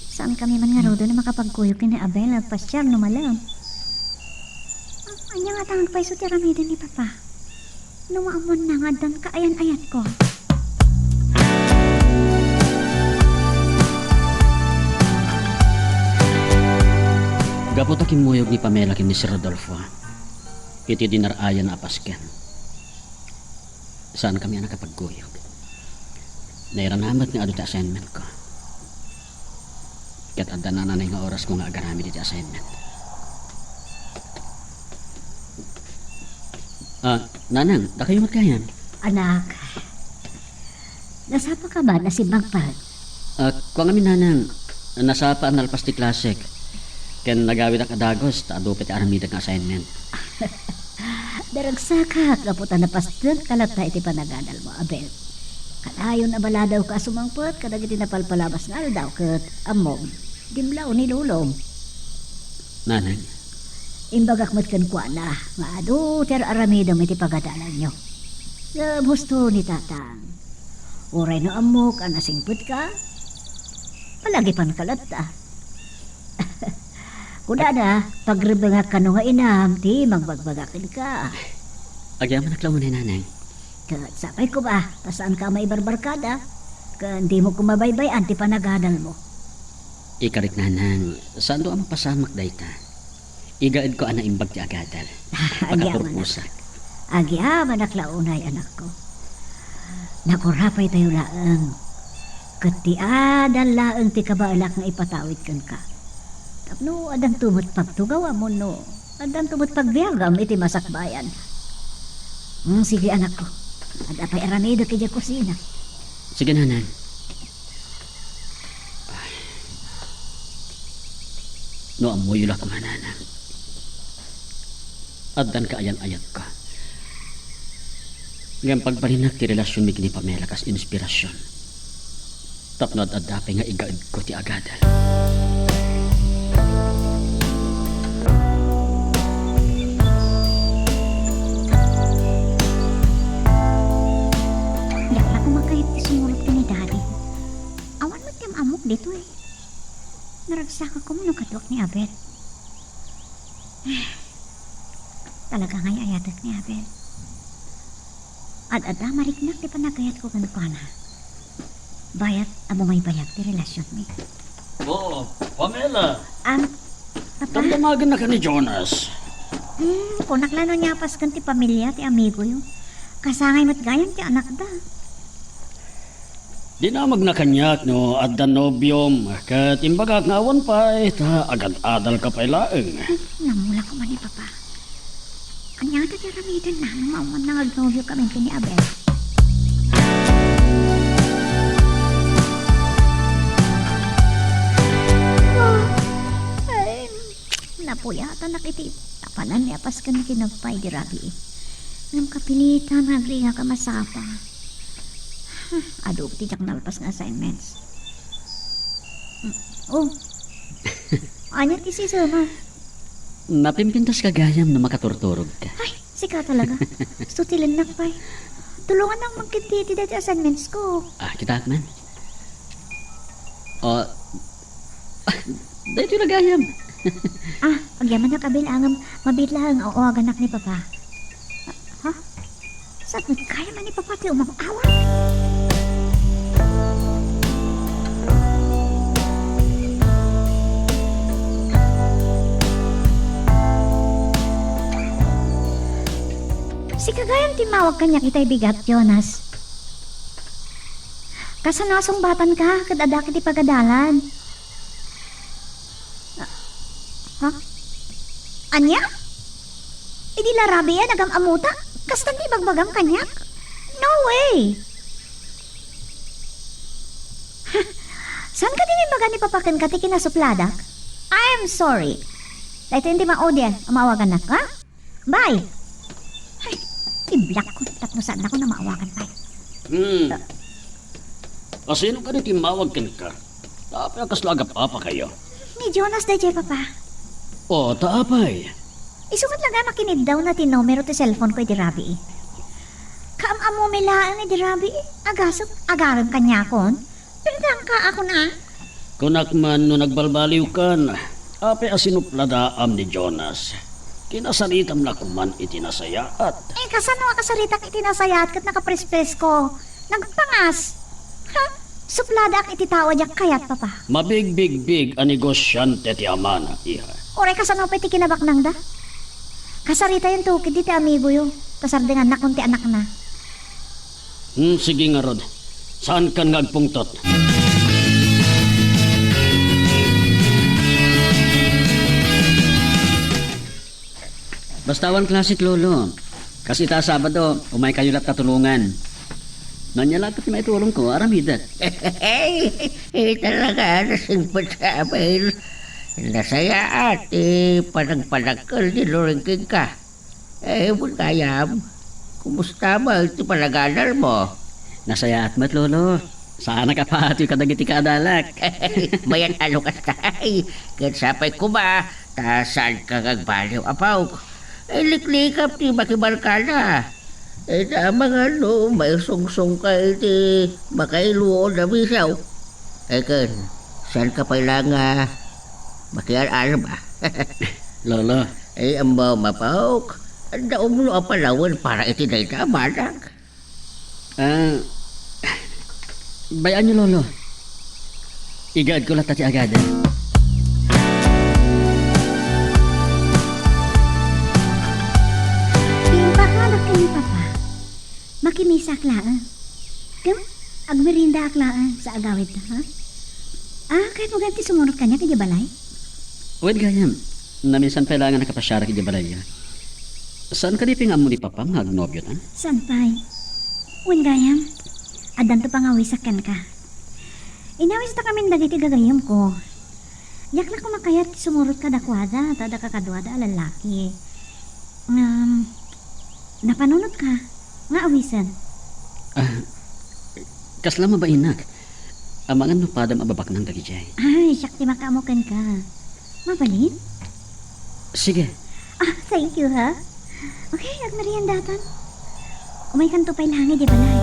Saan kami man nga rodo na makapagkuyok ni Abel nagpasyal no malam? Anya nga tangag pa iso tiramida ni Papa. Numaamon na nga dan kaayan-ayat ko. Gapot aking muyog ni Pamela kin ni Sir Rodolfo. Iti dinarayan na apasken. Saan kami ang nakapagkuyog? Nairanamat nga adto assignment ko. Kat adda na nanay nga oras ko nga agarami diti assignment. Nanang, da kayo matkayan? Anak, nasapa ka ba na si Magpad? Kung amin nanang, nasapa ang nalpas ti klasik. Ken nagawid ang kadagos, taadupit aramid ang assignment. Daragsaka, kaputan na pastor, kalata iti panagadal mo, Abel. Kalayon na bala daw ka sumangpot, kadag iti napalpalabas nga daw, kat amom, dimlaw ni lulong. Nanang, Imbagak mat kan kwa na, nga ado, ter aramidam iti pagadalan nyo. Sa gusto ni tatang, uray no amok, anasingput ka, palagi pan kalata. Kuda na, pagribangak ka no nga inam, ti magbagbagakin ka. agyaman naklaw mo ni nanay. Kat sapay ko ba, pasaan ka may barbarkada? Kan di mo kumabaybay, anti panagadal mo. Ikarik nanang, saan do ang pasamak dayta? Igaid ko ana imbag ti agadal. Pagkapurpusa. Agyaman naklaunay anak ko. Nakurapay tayo laang. Katiadal laang ti kabaalak nga ipatawid kan ka. Tapno adang tumot pagtugawa mo no. Adang tumot pagbiagam iti masakbayan. Sige anak ko. Ada pa'y aramido kaya kusina. Sige nanang. No amoy yula ko nanang. Addan ka ayan-ayat ka. Ngayon pagparinak ti relasyon mi kini Pamela kas inspirasyon. Tapno at adapay nga igaid ko ti agadal. Yakla ko makahit ti sumulot ka ni Daddy. Awan mo tiyam amok dito eh. Naragsaka ko mo nung katwak ni Abel. Talaga nga'y ayatat ni Abel. Ad-ada mariknak di panagayat ko kanukana. Bayat amo may bayag ti relasyon mi. Oo, Pamela. Papa, Tamagan na ka ni Jonas. kung naklano niya pas kan ti pamilya ti amigo yung kasangay mat gayam ti anak da. Di na magnakanyak no addan nobyom. Kat imbagak nga awan pa ta agad-adal ka pa ilaeng. Namula ko man ni Papa. Anya ta ti ramidan na nung mauman na agnobyo kami kini Abel. Ay, napuyatan na kiti. Tapanan niya pas kan kinagpay di rabi. Ngam kapilitan nagli nga kamasapa. Adog ti jak nalpas nga assignments. Oh. Anya ti si Sama. Napimpintas ka gayam na makaturturog ka. Ay, sika talaga. Stutilan na pa'y. Tulungan nang magkintiti dati assignments ko. Kita man. Dahil ito nagayam. Pagyaman na kabilangam, mabitlang o aganak ni Papa. Ha? Saan mo kaya man ni Papa ti umang-awa? Si kagayang timawag kanya kita'y bigat, Jonas. Kasanasong batan ka, kadada kiti pagadalan. Ha? Anya? Idi larabi yan, agam amuta? Kastan di bagbagam kanyak? No way! Saan ka din ibaga ni papakin ka ti kinasupladak? I'm sorry. Dahil hindi ma-audian, amawagan na ka? Bye! Ay, i-block ko. Tapno saan ako na maawagan pa. Asino ka rin timawag ka? Tapos kaslaga pa kayo. Ni Jonas dayjay papa. O, taapay. Isukat lang nga makinid daw na tinomero ti cellphone ko iti Rabi. Kaam-amo milaan iti Rabi. Agasok, agaran kanya kon. Pero ka ako na. Kunak man no nagbalbaliw kan, ape asinupladaan ni Jonas. Kinasalitam na kuman itinasayaat. Kasano nga kasaritak itinasayat kat nakaprespres ko. Nagpangas. Ha? Suplada ak ititawad yak kayat papa. Mabig-big-big ang negosyante ti amana, iha. Oray kasano pa iti kinabak nang da? Kasarita yung tukid iti amigo yo. Kasardingan na kunti anak na. Sige nga Rod. Saan kan ngagpungtot? Bastawan klasik lolo. Kasi ta Sabado, umay kayo lat tatulungan. Nanyalag ko may tulong ko, aramidat. Talaga, nasing pasabil. Nasaya at panagpanakal ni Lorengking ka. Kayam, kumusta ba ito panagadal mo? Nasaya at mat lolo. Sana ka pa ito kadagiti kadalak. Mayan ano ka tay? Kansapay ko ba? Saan ka gagbaliw apaw? Liklikap ti makibarkada. Mga may sungsong ka iti makailuon na bisaw. Kan, saan ka pailang makiaral ba? Lolo, Ang mapaw. Ang daong mo ang palawan para iti na itamanag. bayaan niyo lolo. Igaad ko lang tati agad. Pimpakalak ka ni papa. Makimisa aklaan. Kam, agmerinda aklaan sa agawid na, ha? Kahit mo ganti sumunod ka niya kaya balay? Wait gayam, naminsan kailangan nakapasyara kaya balay. Saan ka di pingamu ni Papa magnobyo tan? Sanpay. Wen gayam. Adan to pangawisakan ka. Inawis ta kami dagiti gagayam ko. Yak na kumakayat sumurot ka dakwada, tada kakadwada lalaki. Napanunod ka. Nga awisan. Kasla mabainak. Amangan no padam ababak ng dagijay. Ay, syakti makamukan ka. Mabalin? Sige. Thank you, ha? Okay, agmeriendatan. Umay kanto pa'y langi, di balay.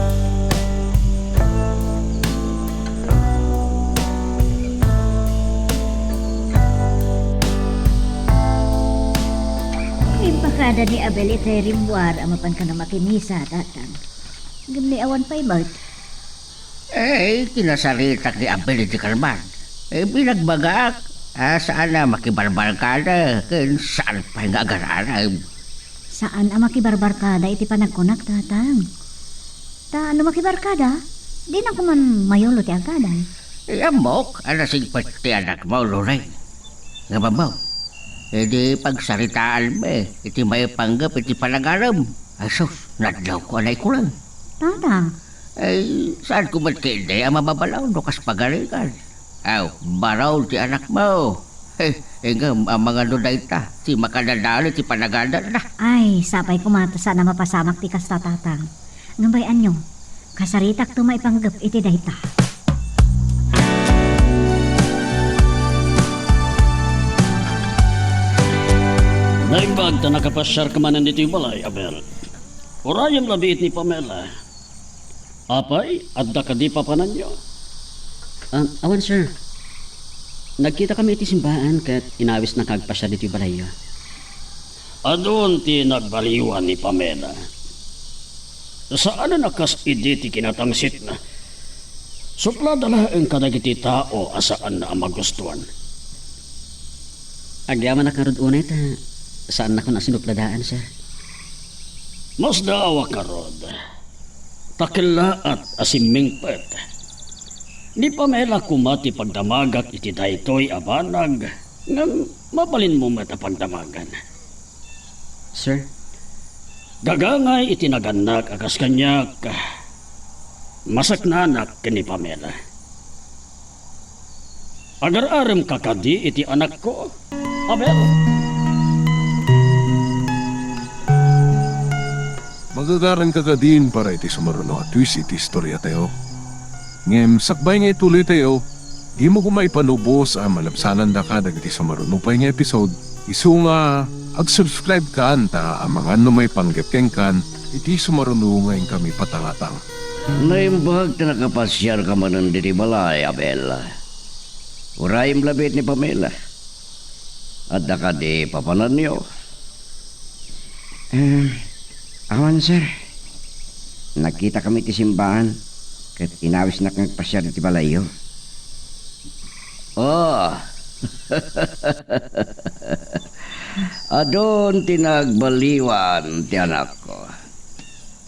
Impakada ni Abel itay rimwar amapan ka na makinisa, tatang. Gamli awan pa'y bart. Kinasalitak ni Abel di Kalman. Pinagbagak. Saan na makibarbar ka na? Saan pa nga agararan? Saan ang makibarbarkada iti panagkunak, tatang? Ta ano makibarkada? Di na ko man mayolo ti agkadan. Amok, alasing pati anak mo, Loray. Nga ba mo? Di pagsaritaan mo, iti may panggap, iti panagaram. Sus, nadlaw ko, alay ko lang. Tatang, Saan ko ba't hindi ang mababalaw, nukas pagalikan? Baraw ti anak mo. Ang mga lunay ta, si makadadalo, ti panagadan na. ay, sapay kumata sana mapasamak ti kasta, tatang. Ngambayan nyo, kasaritak tumay panggap iti dayta. Naimbag ta nakapasyar ka manan dito yung balay, Abel. Orayang labiit ni Pamela. Apay, adda ka di papanan nyo. Awan sir. Nagkita kami iti simbahan kat inawis na kagpasya dito yung balay. Adun ti nagbaliwan ni Pamela. Saan na nakas iditi kinatangsit na? Supla dala ang kadagiti tao asaan na ang magustuhan. Agyaman na karod unay ta. Saan na ko nasinupladaan sir? Mas daawa ka, Rod. Takilaat asiming pet. Ni Pamela kumati pagdamagat iti daytoy abanag. Ngam mapalin mo mata pagdamagan. Sir? Gagangay itinaganak akas kanyak. Masaknanak kini Pamela. Agar-aram kakadi iti anak ko. Abel. Magagaran ka ka din para iti sumaruno at twist iti istorya tayo. Ngem, sakbay nga ituloy tayo, di mo kumay panubos ang malabsanan da ka dagiti sumaruno pa nga episode. Isu nga, ag-subscribe ka anta ang mga ano may panggapkeng kan, iti sumaruno ngayon kami patangatang. Naimbag na nakapasyar ka man ng diri balay, Abel. Urayim labit ni Pamela. At ka di papanan niyo. Awan, sir. Nakita kami ti simbahan. Kat inawis na kang pasyar ti balayo. Oh. Adon tinagbaliwan ti anak ko.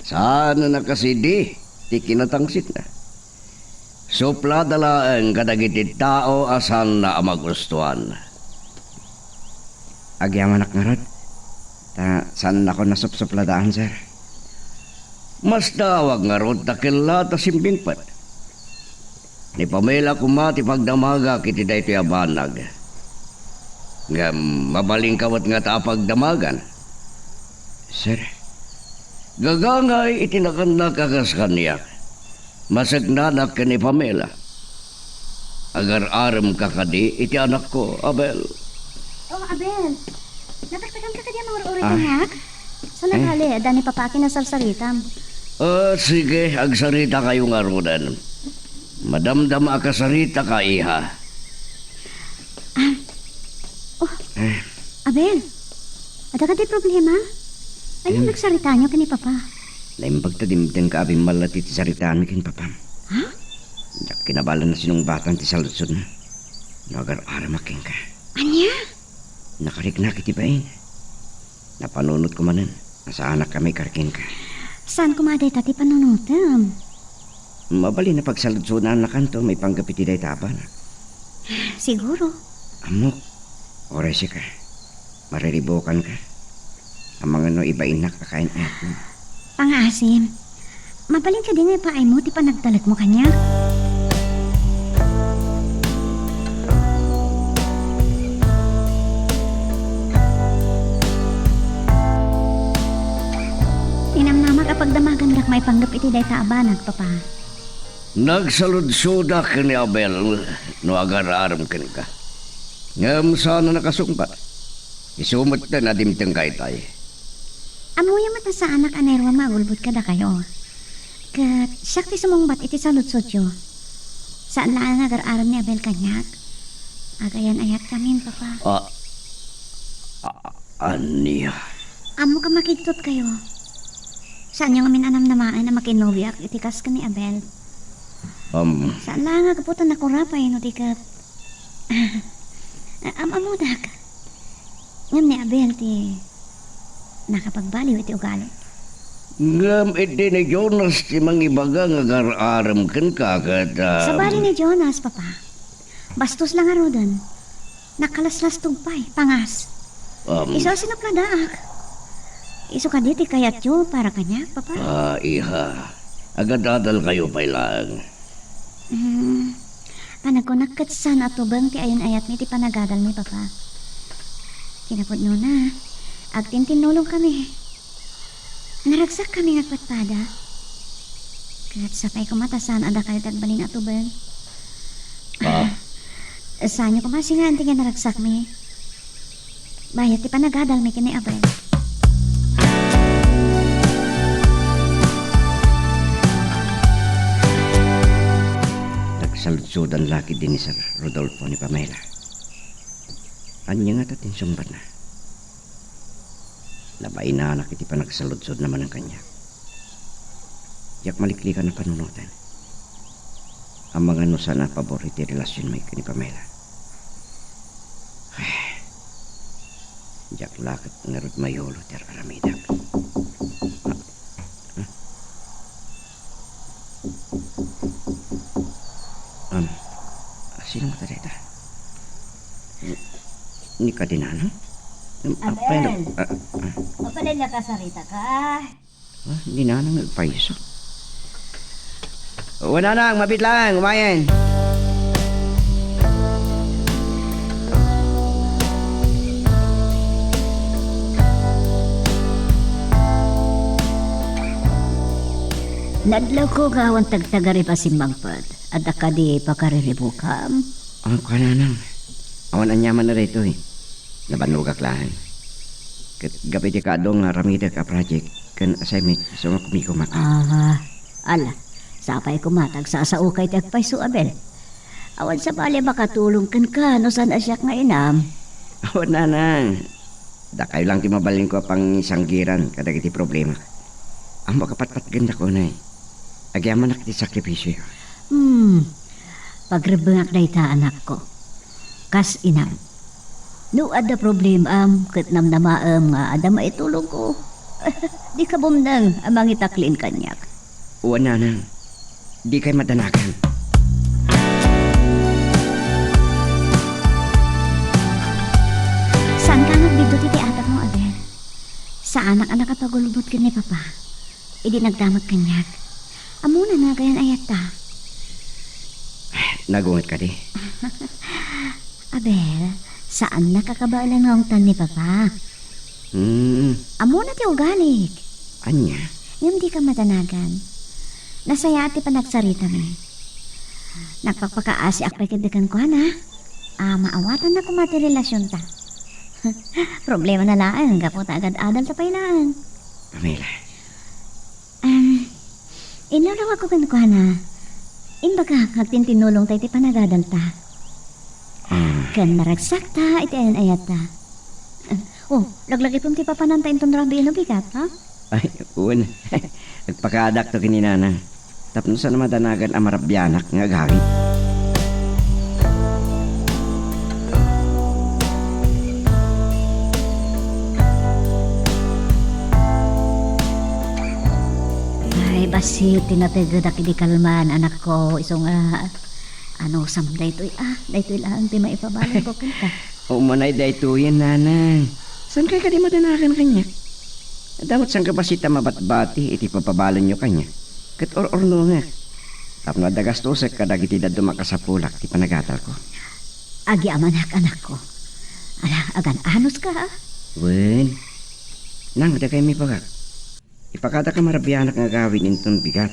Saan na nakasidi? Ti kinatangsit na. Supla dala ang kadagiti tao asan na amagustuhan. Agyaman ak nga rod. Saan ako nasupsupladaan, sir? Mas dawag nga rod takila ta simpingpat. Ni Pamela kumati pagdamaga kiti daytoy abanag. Nga mabaling kawat nga ta pagdamagan. Sir, Gagangay itinakanla kakas kaniya. Masagnanak ka ni Pamela. Agar-aram ka kadi iti anak ko, Abel. Oh, Abel. Nataktakan ka kadi mga uri anak? Sa naghali, dani papaki na sarsaritam. Sige, agsarita kayo nga rodan. Madamdam akasarita ka, iha. Abel, ada ka di problema? Ano nagsarita niyo kani Papa? naimbag ta dimden ka abing malati ti saritaan mi kin papam. Ha? Yak kinabalan na sinong batang ti saludsod na. Nagar-ara making ka. Anya? Nakariknak iti bain. Napanunot ko manan. Nasa anak kami karkin ka. Saan kumaday tati panunutam? Mabali na pagsaludsunan na kanto, may panggapiti day taban. Siguro. Amok, oresi ka. Mariribukan ka. Ang mga no ibain na kakain at mo. Pangasim. Mabalin ka din ay paay mo, ti pa nagtalag mo kanya. Tinamnama kapag damagan dak may panggap iti day taabanag, Papa. Nagsaludsuda ka ni Abel no agar-aram ka ka. Ngam sana nakasumpat. Isumot na nadimtang kay tay. Amuya mata sa anak anerwa magulbot kada kayo. Kat sakti sumungbat iti saludsod yo. Saan laan agar-aram ni Abel kanyak? Agayan ayat kami, Papa. Aniya. Amo ka makigtot kayo. Saan yung amin anamnamaan na makinubiak itikas ka ni Abel? Saan lang nga kaputan na kurapay no tikat? Amudak. Ngam ni Abel ti nakapagbaliw iti ugali. Ngam iti ni Jonas ti mangibaga nga agar-aram kan kagat. Sa bali ni Jonas, Papa. Bastos lang aro doon. Nakalaslas tugpay, pangas. Iso sinapladaak. Iso ka diti kayat yo para kanya, Papa. Iha. Agadadal kayo pa lang. Panagkunakatsan at tubang ti ayon ayat mi ti panagadal mi, Papa. Kinapod no na. Agtintinulong kami. Naragsak kami ng patpada. Kaya't sapay kumatasan ada kayo tagbalin at tubang. Saan nyo kumasingan ti nga naragsak mi? Bayat ti panagadal mi kini Abel. Nagsaludsudan laki din ni Sir Rodolfo ni Pamela. Anya nga tatin sumbat na. Labay na anak iti pa nagsaludsod naman ang kanya. Yak malikli ka na panunutan. Ang mga nusa na paboriti relasyon may kani Pamela. Jak lakit ngarut mayolo ter aramidak. Sino mo tadita? Ni Kadinano? Abel! Mapalay na kasarita ka. Hindi na nang nagpaiso. Wala na, mabit lang, umayan. Nadlaw ko gawan tagtagari pa si Mangpad. At akadi pakariribukam. Ang kananang. Awan anyaman na rito eh. Nabanugak lahan. Kat gabi di ka adong ramida ka project. Kan assignment. So nga kumiko mata. Ala, sapay kumatag sa saukay tagpay su Abel. Awan sa bali makatulong kan ka no saan asyak nga inam. Awan nanang. Dakay lang ti mabalin ko pang isang giran kada kiti problema. Ang makapatpat ganda ko na eh. Agyaman nak ti sakripisyo. Pagrebengak na ita anak ko. Kas inam. No ada problem kat namnamaam nga ada maitulong ko. Di ka bumnang amang itaklin kanyak. Uwan nanang. Di kay madanagan. Saan ka nagbidot iti atak mo, Abel? Sa anak-anak kapagulubot ka ni Papa. Idi nagdamag kanyak. Amuna na gayan ayat ta. Nagungot ka di. Abel, saan nakakabalan ng tan ni Papa? Amuna ti uganik. Anya? Ngam di ka matanagan. Nasaya ati pa nagsarita mi. Nagpagpakaasi akpay kadikan ko na. Maawatan na kumati relasyon ta. Problema na laan, kapot agad adal ta pailaan. Pamela. Inulaw ako kan ko na. Imbaga, agtintinulong tayo ti panagadal ta. Kan naragsak ta, iti ayan ayat ta. Laglagi pong ti papananta intong rabi ino bigat, ha? Ay, uwan. Nagpakadak to kininana. Tapos sa namadanagan ang marabyanak nga gawin. Ay, basi, tinatagad di kalman, anak ko. Isong, samday to'y, dayto'y lang, di maipabalan ko kanta. Umanay dahito yan, nanang. Saan kay ka di madanagan kanya? Dapat saan ka ba sita mabatbati, iti papabalan nyo kanya? Kat or-orno nga. Tapos na dagastos kadag iti da dumakasapulak, ti panagatal ko. Agi amanak, anak ko. Ala, agan, anos ka, ha? Wen, nang, da kayo may pagak. Ipakada ka marabiyanak nga gawin intong bigat.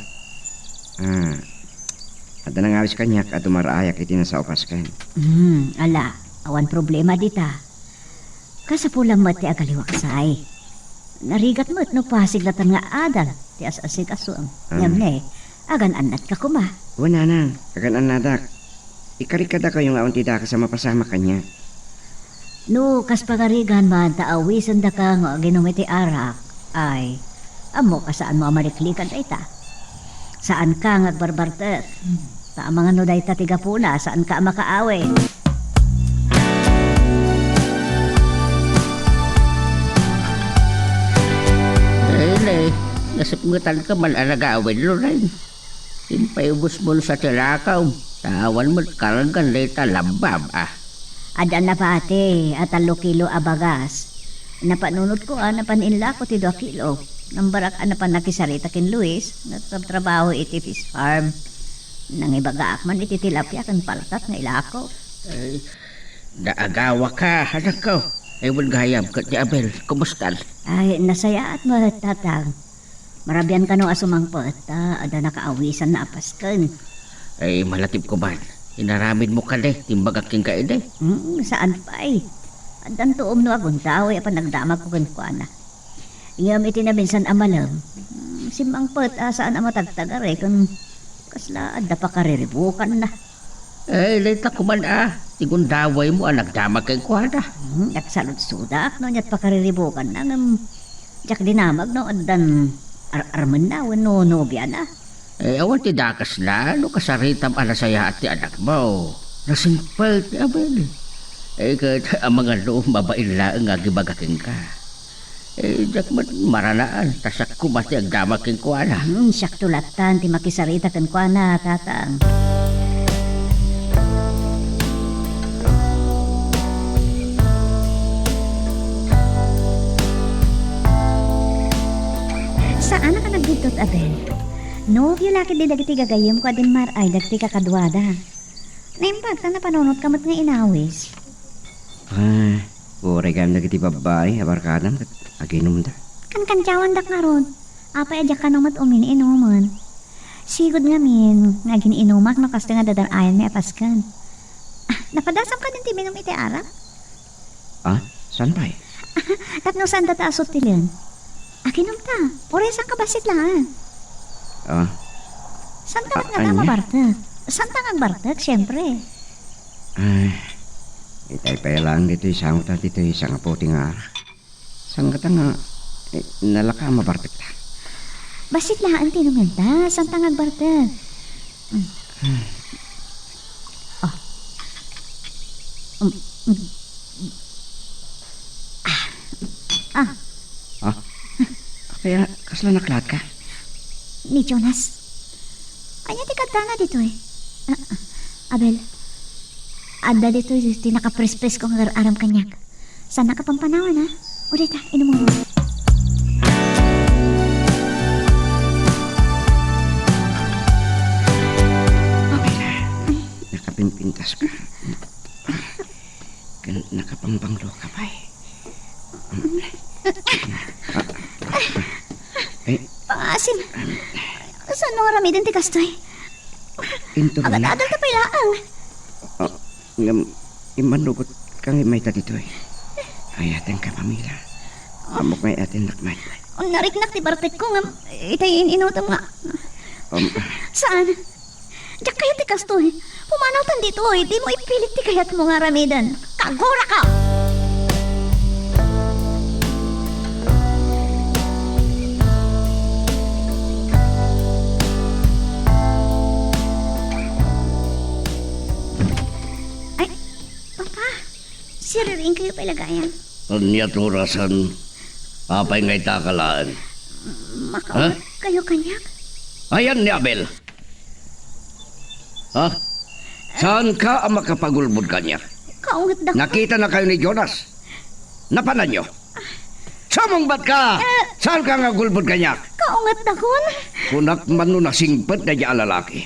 Ada nang awis kanyak at umarayak iti na sa opas kan. Ala, awan problema dita. Kasapulang mat ti agaliwaksay. Narigat mo't no pasiglatan nga adal. Ti asasig asum. Ngam ne, agan anat ka kuma. Wen, nanang, agan anadak. Ikarikada kayo nga untida ka sa mapasama kanya. No, kas pagarigan man taawisan da ka nga ginumiti arak. Ay, amo ka saan mo amariklikan dayta. Saan ka nga barbartet? Sa mga no dayta tiga pula, saan ka makaaway? Nasipngutan ka man alagawin lo rin. Simpay ubos mo sa tilakaw. Tawan mo kalagan dayta lambab Adan na pa ate, at 3 kilo abagas. Napanunod ko napaninla ko ti 2 kilo. Nambarak napan nakisarita kin Luis, nagtrabaho iti fish farm. Nang ibagaak man iti tilapia kan paltat nga ilako. Naagawa ka, anak ko. Ewan gayam ka ni Abel, kumustan? Ay, nasaya at matatang. Marabyan ka no asumangpot, ada nakaawisan na apaskan. Ay, malatip ko man. Inaramid mo ka timbagaking ka Saan pa eh? Adan tuom no agon tao, pa nagdamag ko kan kuana. Iyam iti na minsan amalam. Simangpot, saan amatagtagare, kung kasla, ada pa kariribukan na. Eh, leta ko man Tigundaway mo nagdamag kay kuana. Nagsalod sudak, no, nyat pa kariribukan na. Jak dinamag, no, adan arman na, no, nobya na. Eh, awan ti dakas na, no kasaritam saya at ti anak mo. Nasimpal ti Abel. Eh, kat ang mga loob mabain laang nga gibagaking ka. Eh, jak maranaan, tasak kumati ang damag king kuana. Siyak tulatan, ti makisarita kan kuana, tatang. Saan ka nagdidtot, Abel? Nobyo laki di dagiti gagayom ko adin maray dagiti kakadwada. Naimpagta na panunot kamot nga inawis. Uregam na kiti babay, abarkadam, aginom da. Kan-kansyawan dak nga ron. Apay adyak ka namat umini inuman. Sigod nga min, nga giniinumak no kasto nga dadarayan may apaskan. Napadasam ka din ti minom iti arak? Ah, saan ba eh? Tapno saan tataasot ti Leon? Akinom ta, oresan ka basit lang. Ah, Saan ka nga ano? mabartag? Saan ka nga bartag, syempre. ay, itay pa lang dito isang utat dito isang aputi nga arak. Saan ka nga, nalaka mabartik ta. Basit lang ang tinumin ta, saan ka nga bartag? Kaya, kasla naklat ka? Ni Jonas. Anya ti kadta nga dito eh. Abel, anda dito ti nakaprespres ko nga aram kanyak. Sana ka pampanawan ha? Ulit ha, inom mo. Nakapimpintas ka. Nakapangbanglo ka pa eh. Pangasim. Saan mo ramidin ti kastoy? Into na lang. Agad-adal ka pailaang. Imanugot kang imay ta dito eh. Ayatan ka pamila. Amok may atin nakmay. Nariknak ti bartek ko nga itayin inutom nga. Saan? Diyak kayo ti kastoy. Pumanaw tan dito eh. Di mo ipilit ti kayat mo nga ramidan. Kagura ka! Ay, Papa. Siriring kayo palagayan. Anya turasan, apay ngay takalaan. Makawat kayo kanyak. Ayan ni Abel. Ha? Saan ka ang makapagulbod kanya? Kaungat da ko. Nakita na kayo ni Jonas. Napanan nyo. Samong ba't ka? Saan ka nga gulbod kanya? Kaungat da ko. Kunak man no nasingpet na diya lalaki.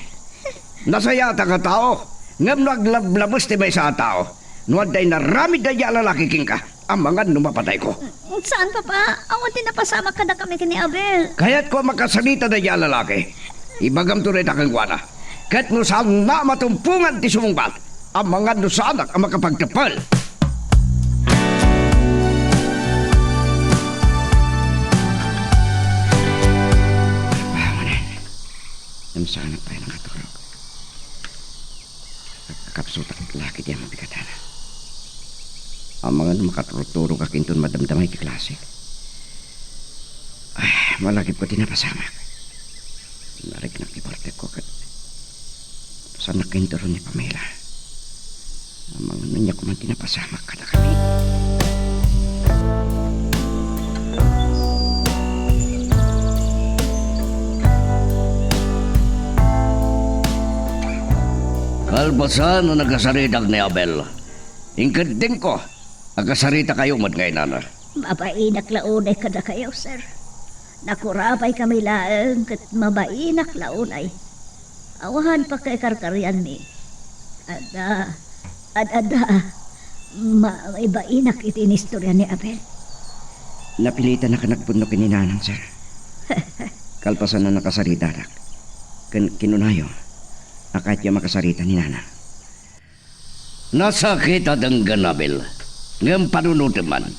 Nasaya ta ka tao. Ngam naglablabos ti may sa tao. Nuad day naramid na diya lalaki king ka. Ang mga numapatay ko. Saan, Papa? Awan din napasama ka na kami kini Abel. Kaya't ko makasalita na diya lalaki. Ibagam to rin akong wana. Kahit no saan na matumpungan ti sumungbat. Ang mga nusanak ang makapagtapal. Namsaan pa yung nakatulog. Kapsutak laki diya mabigatan. Ang mga makaturo-turo kakinton madamdamay ti klase. Ay, malagip ko tinapasamak. Narik na kibarte ko kat sa nakinturo ni Pamela. Ang mga nanya ko man tinapasamak kada kami. Kalbasan na nagkasaritak ni Abel. Ingkading ko, nagkasarita kayo mat ngayon, Nana. Mabainak launay kada kayo, sir. Nakurapay kami laeng kat mabainak launay. Awahan pa kay karkarian mi. Ada, maibainak iti inistorya ni Abel. Napilitan na ka nagpunok ni Nanang, sir. Kalpasan na nakasarita rak. Kinunayo. Akatya makasarita ni Nana. Nasakit at ang ganabel. Ngam panunutin man.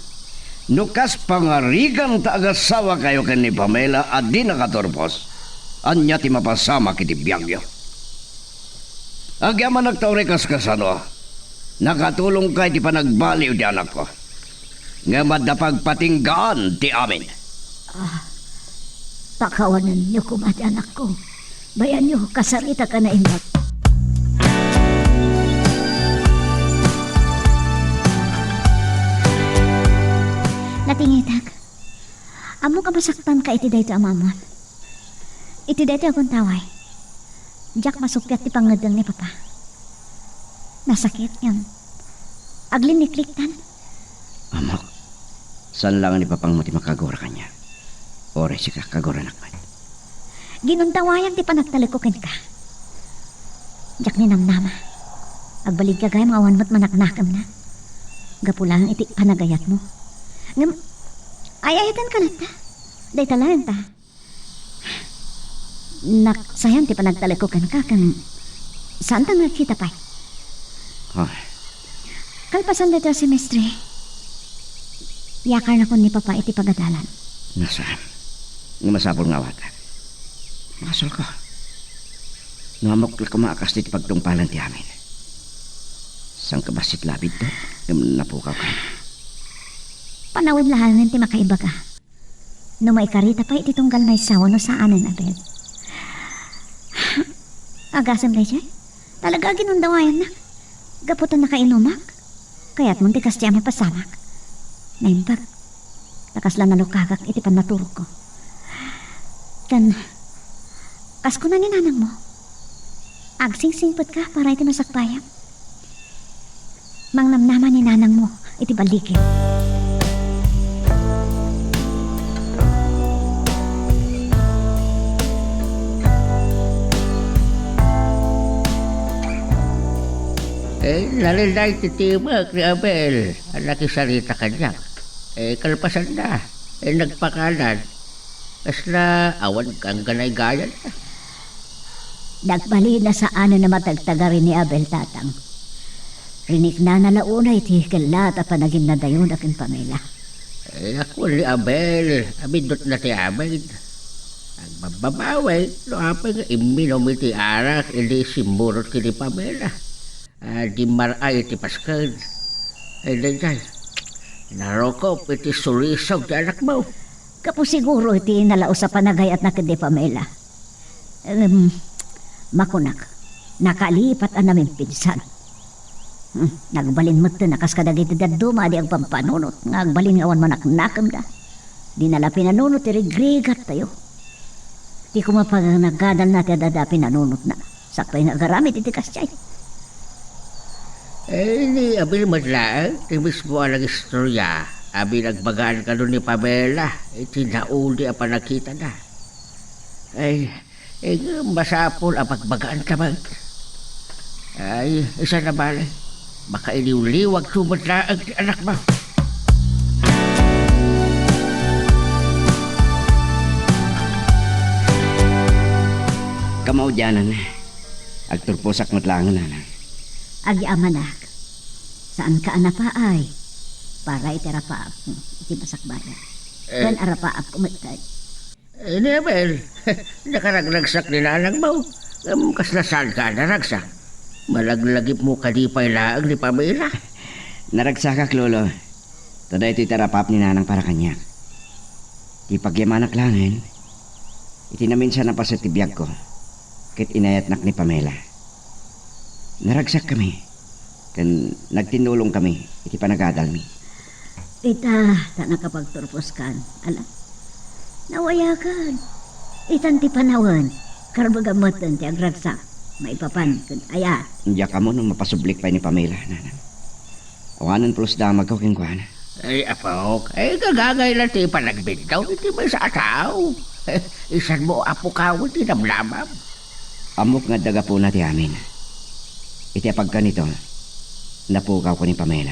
Nukas pangarigan ta agasawa kayo kan ni Pamela at di nakatorpos. Anya ti mapasama kiti biyagyo. Agyaman nagtauri kasano. Nakatulong kay ti panagbaliw di anak ko. Nga madapagpatinggaan ti amin. Pakawanan niyo kumati anak ko. Bayan niyo, kasarita ka na imbag. Natingitag. Amo ka masaktan ka iti dayto amamon. Iti dayto akong taway. Diyak masupyat ti pangadang ni Papa. Nasakit yan. Aglinikliktan. Amok, saan lang ni papang mo ti makagora kanya? Ore si kakagora nakman. Ginuntawayan ti panagtalikukin ka. Diyak ni namnama. Agbalig ka gaya mga wanmat manaknakam na. Gapulang iti panagayat mo. Ngam, ayahitan ka na ta. Day talayan ta. Sayang ti panagtalikukan ka kan saan ta nakita pa? Oh, Kalpasan dito semestre. Yakar na ko ni papa iti pagadalan. nasaan? Nga masapol nga awat. Masol ko. Ngamok lang kumaakas ti pagtungpalan ti amin. Sang kabasit labid to, napukaw ka. Panawid lahanan ti makaiba ka. No may karita pa iti tunggal na isawa no saanan, Abel. Agasam na siya. Talaga ginundawayan na. Gaputan na kainumak. Kaya't mong tikas tiya mapasamak. Naimbag. Takas lang nalukagak iti panaturog ko. Kas ko na ni nanang mo. Agsing-singpot ka para iti masakbayam. Mangnamnaman ni nanang mo iti balikin. Nalilay titibag ni Abel. Ang nakisarita kanya. Kalpasan na. Nagpakalan. Kasla awan kang ganay-gayan na. Nagbali na sa ano na matagtaga rin ni Abel tatang. Rinik na nalauna iti kalat at panagin na dayon aking pamela. Ako ni Abel. Abindot na ti Abel. Ang bababaway. No apay nga iminom iti arak. Ili simurot kini Pamela. Di maray iti Pascal. Dayay. Narokop iti sulisaw ti anak mo. Kapo siguro iti nalao sa panagay at nakindi pamela. Makunak, nakalipat ang namin pinsan. Nagbalin mo ito, nakaskadag iti daduma di ang pampanunot. Nagbalin nga awan manaknakam da. Di nala pinanunot, irigrigat tayo. Di ko mapag nagadal na ti dada pinanunot na. Sakpay nagaramit iti kasyay. Ni Abel madlaan, ti mismo ang istorya. Abi nagbagaan ka doon ni Pamela, iti nauli ang panakita na. Masapol ang pagbagaan ka man. Isa na bala. Baka iliw-liwag sumadlaang ti anak mo. Kamaw dyanan. Agturposak matlangan na. Agi amanak, saan ka na pa ay? Para iterapaap mo, iti masakbayan. Kan arapaap kumatay. Ni Abel, nakaraglag ni nanang mo. Kaslasal ka naragsak. Malaglagip mo kadipay laang ni Pamela. Naragsakak, lolo. Tada iti tarapap ni nanang para kanya. Di pagyamanak langin, itinamin siya na pa sa tibiyag ko. Kit inayatnak ni Pamela. Naragsak kami. Kan nagtinulong kami, iti panagadal mi. Ita, ta nakapagturpos kan. Alam, nawayakan. Itan ti panawan. Karbagamatan ti agragsak. Maipapan, kan ayat. Diya ka mo nung mapasublik pa ni Pamela, nanang. Awanan plus damag ko king kuana. Apok, gagagay lang ti panagbintaw. Iti may sa tao. Isan mo apo kawin ti namlamam. Amok nga daga po na ti amin. Iti apag ka nito, napukaw ko ni Pamela.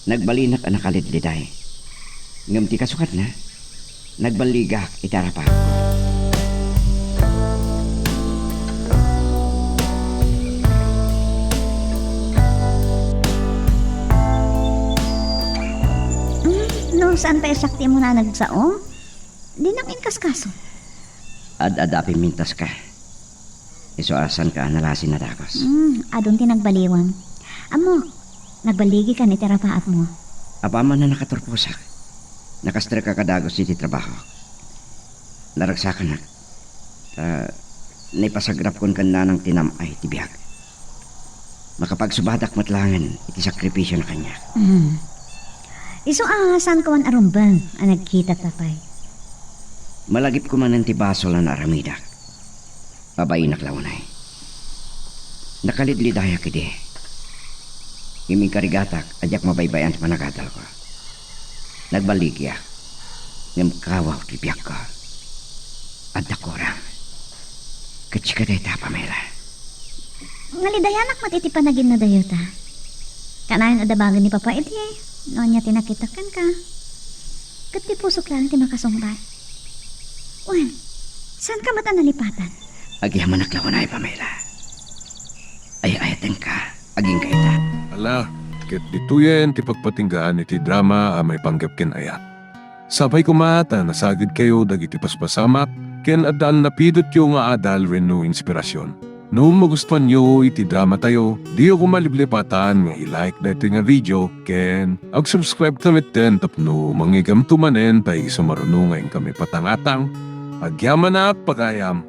Nagbalinak ang nakalidliday. Ngam ti kasukat na, nagbaligak itarapa ko. No, saan tayo sakti mo na nagsao? Di nang inkaskaso. Ad-adapi mintas ka. Isuasan ka nalasin na dakos. Adong tinagbaliwan. Amo, nagbaligi ka ni terapaat mo. Apaman na nakaturpusak. Nakastra ka kadagos iti trabaho. Naragsakan na. Naipasagrap kon kan na ng tinamay tibiyag. Makapagsubadak matlangan iti sakripisyo na kanya. Iso saan ko man arumbang ang nagkita tapay. Malagip ko man ang tibaso lang aramidak. Babainak lawanay. Nakalidlidaya kidi. Iming karigatak, adyak mabaybayan sa managadal ko. Nagbaligya. Ngam kawaw tibiyak ko. Adda korang. Katsikatay ta, Pamela. Ngalidayanak matitipan na na dayo ta. Kanayon adabangan ni Papa iti noon niya tinakitakan ka. Kat ti pusok lang ti makasungbat. Wan, Saan ka mata nalipatan? Agyaman naklawan ay Pamela. Ay ayatan ka, aging kaita. Ala, ket dituyen ti pagpatinggaan iti drama a may panggap ken ayat. Sabay kumata nasagid kayo dagiti paspasamak ken addaan napidot yo nga adal wenno inspirasyon. No magustuhan nyo iti drama tayo, di ako maliblipatan nga i-like na ito nga video ken ag-subscribe tamit ten tapno mangigam tumanen tayo sumarunungan kami patangatang agyaman na pagayam.